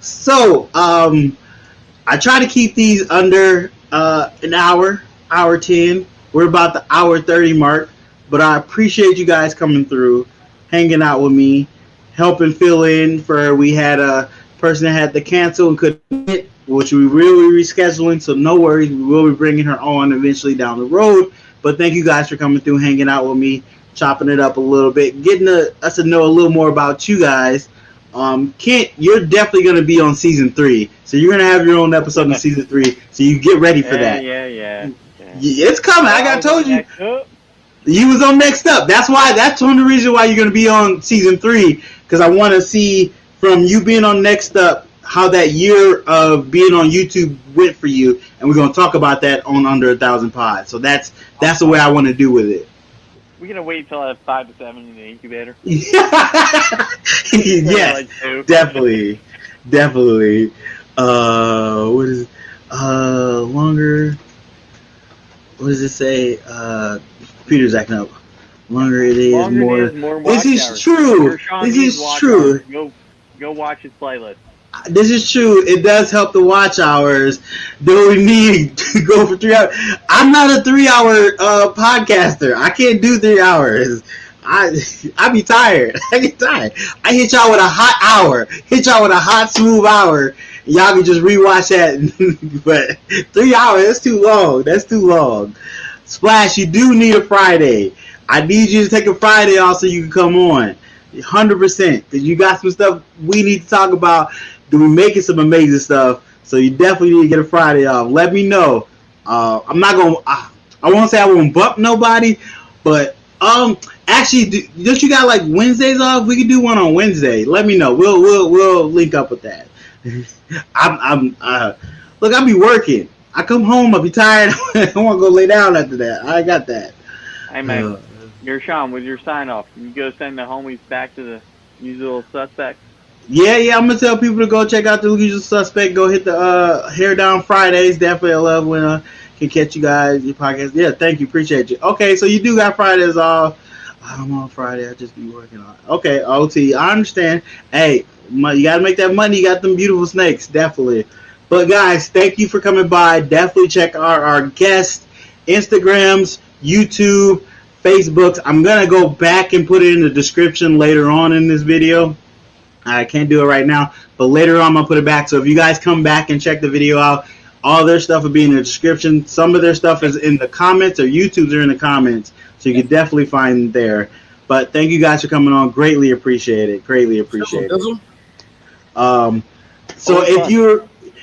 So, I try to keep these under an hour 10. We're about the hour 30 mark, but I appreciate you guys coming through, hanging out with me, helping fill in for we had a person that had to cancel and couldn't get, which we will be rescheduling, so no worries, we will be bringing her on eventually down the road. But thank you guys for coming through, hanging out with me, chopping it up a little bit, getting us to know a little more about you guys. Kent, you're definitely going to be on season 3, so you're going to have your own episode in season 3, so you get ready for that. Yeah. It's coming. I told you. Up. You was on Next Up. That's one of the reasons why you're going to be on season 3, because I want to see from you being on Next Up how that year of being on YouTube went for you, and we're going to talk about that on Under 1,000 Pods. So that's the way I want to do with it. We're gonna wait until I have 5 to 7 in the incubator. Yes, definitely. What is longer? What does it say? Peter's acting up. Longer it is, more. This is true. This is true. Go watch his playlist. This is true. It does help the watch hours. Do we need to go for 3 hours? I'm not a 3-hour podcaster. I can't do 3 hours. I be tired. I get tired. I hit y'all with a hot hour. Hit y'all with a hot, smooth hour. Y'all can just rewatch that. But 3 hours, that's too long. Splash, you do need a Friday. I need you to take a Friday off so you can come on. 100%. Because you got some stuff we need to talk about. We're making some amazing stuff. So you definitely need to get a Friday off. Let me know. I'm not going to... I won't say I won't bump nobody. But... actually, don't you got like Wednesdays off? We could do one on Wednesday. Let me know. We'll link up with that. Look, I'll be working. I come home, I'll be tired. I want to go lay down after that. I got that. Hey man, Gershon, with your sign off, you go send the homies back to the usual suspects. Yeah, I'm gonna tell people to go check out the usual suspect. Go hit the Hair Down Fridays. Definitely, I love when I can catch you guys your podcast. Yeah, thank you, appreciate you. Okay, so you do got Fridays off. I'm on Friday. I just be working on it. Okay, OT, I understand. Hey, you gotta make that money. You got them beautiful snakes, definitely. But guys, thank you for coming by. Definitely check out our guest Instagrams, YouTube, Facebooks. I'm gonna go back and put it in the description later on in this video. I can't do it right now, but later on I'm gonna put it back. So if you guys come back and check the video out, all their stuff will be in the description. Some of their stuff is in the comments, or YouTube's are in the comments, so you can definitely find there. But thank you guys for coming on. Greatly appreciate it. So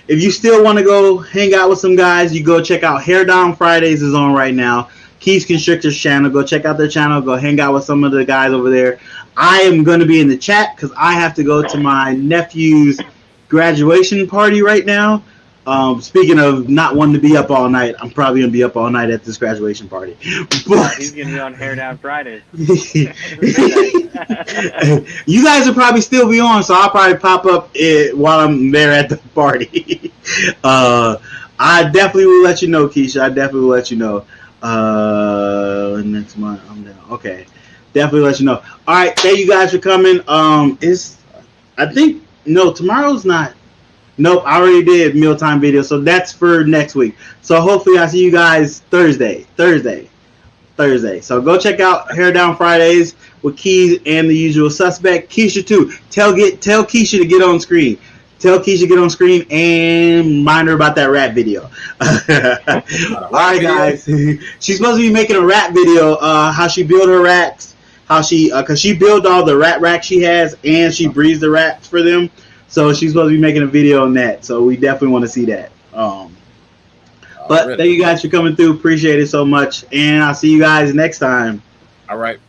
if you still want to go hang out with some guys, you go check out Hair Down Fridays is on right now. Keith's Constrictor's channel. Go check out their channel. Go hang out with some of the guys over there. I am going to be in the chat because I have to go to my nephew's graduation party right now. Speaking of not wanting to be up all night, I'm probably going to be up all night at this graduation party. But he's going to be on Hair Down Fridays. You guys will probably still be on, so I'll probably pop up while I'm there at the party. I definitely will let you know, Keisha. I definitely will let you know. Next month, I'm down. Okay. Definitely let you know. All right. Thank you guys for coming. Tomorrow's not. Nope, I already did mealtime video, so that's for next week. So hopefully I see you guys Thursday. So go check out Hair Down Fridays with Keys and the usual suspect. Keisha too. Tell Keisha to get on screen. Tell Keisha to get on screen and remind her about that rap video. All right, guys. She's supposed to be making a rap video. How she built her racks. how she, because she built all the rat racks she has, and she breeds the rats for them. So she's supposed to be making a video on that. So we definitely want to see that. But thank you guys for coming through. Appreciate it so much. And I'll see you guys next time. All right.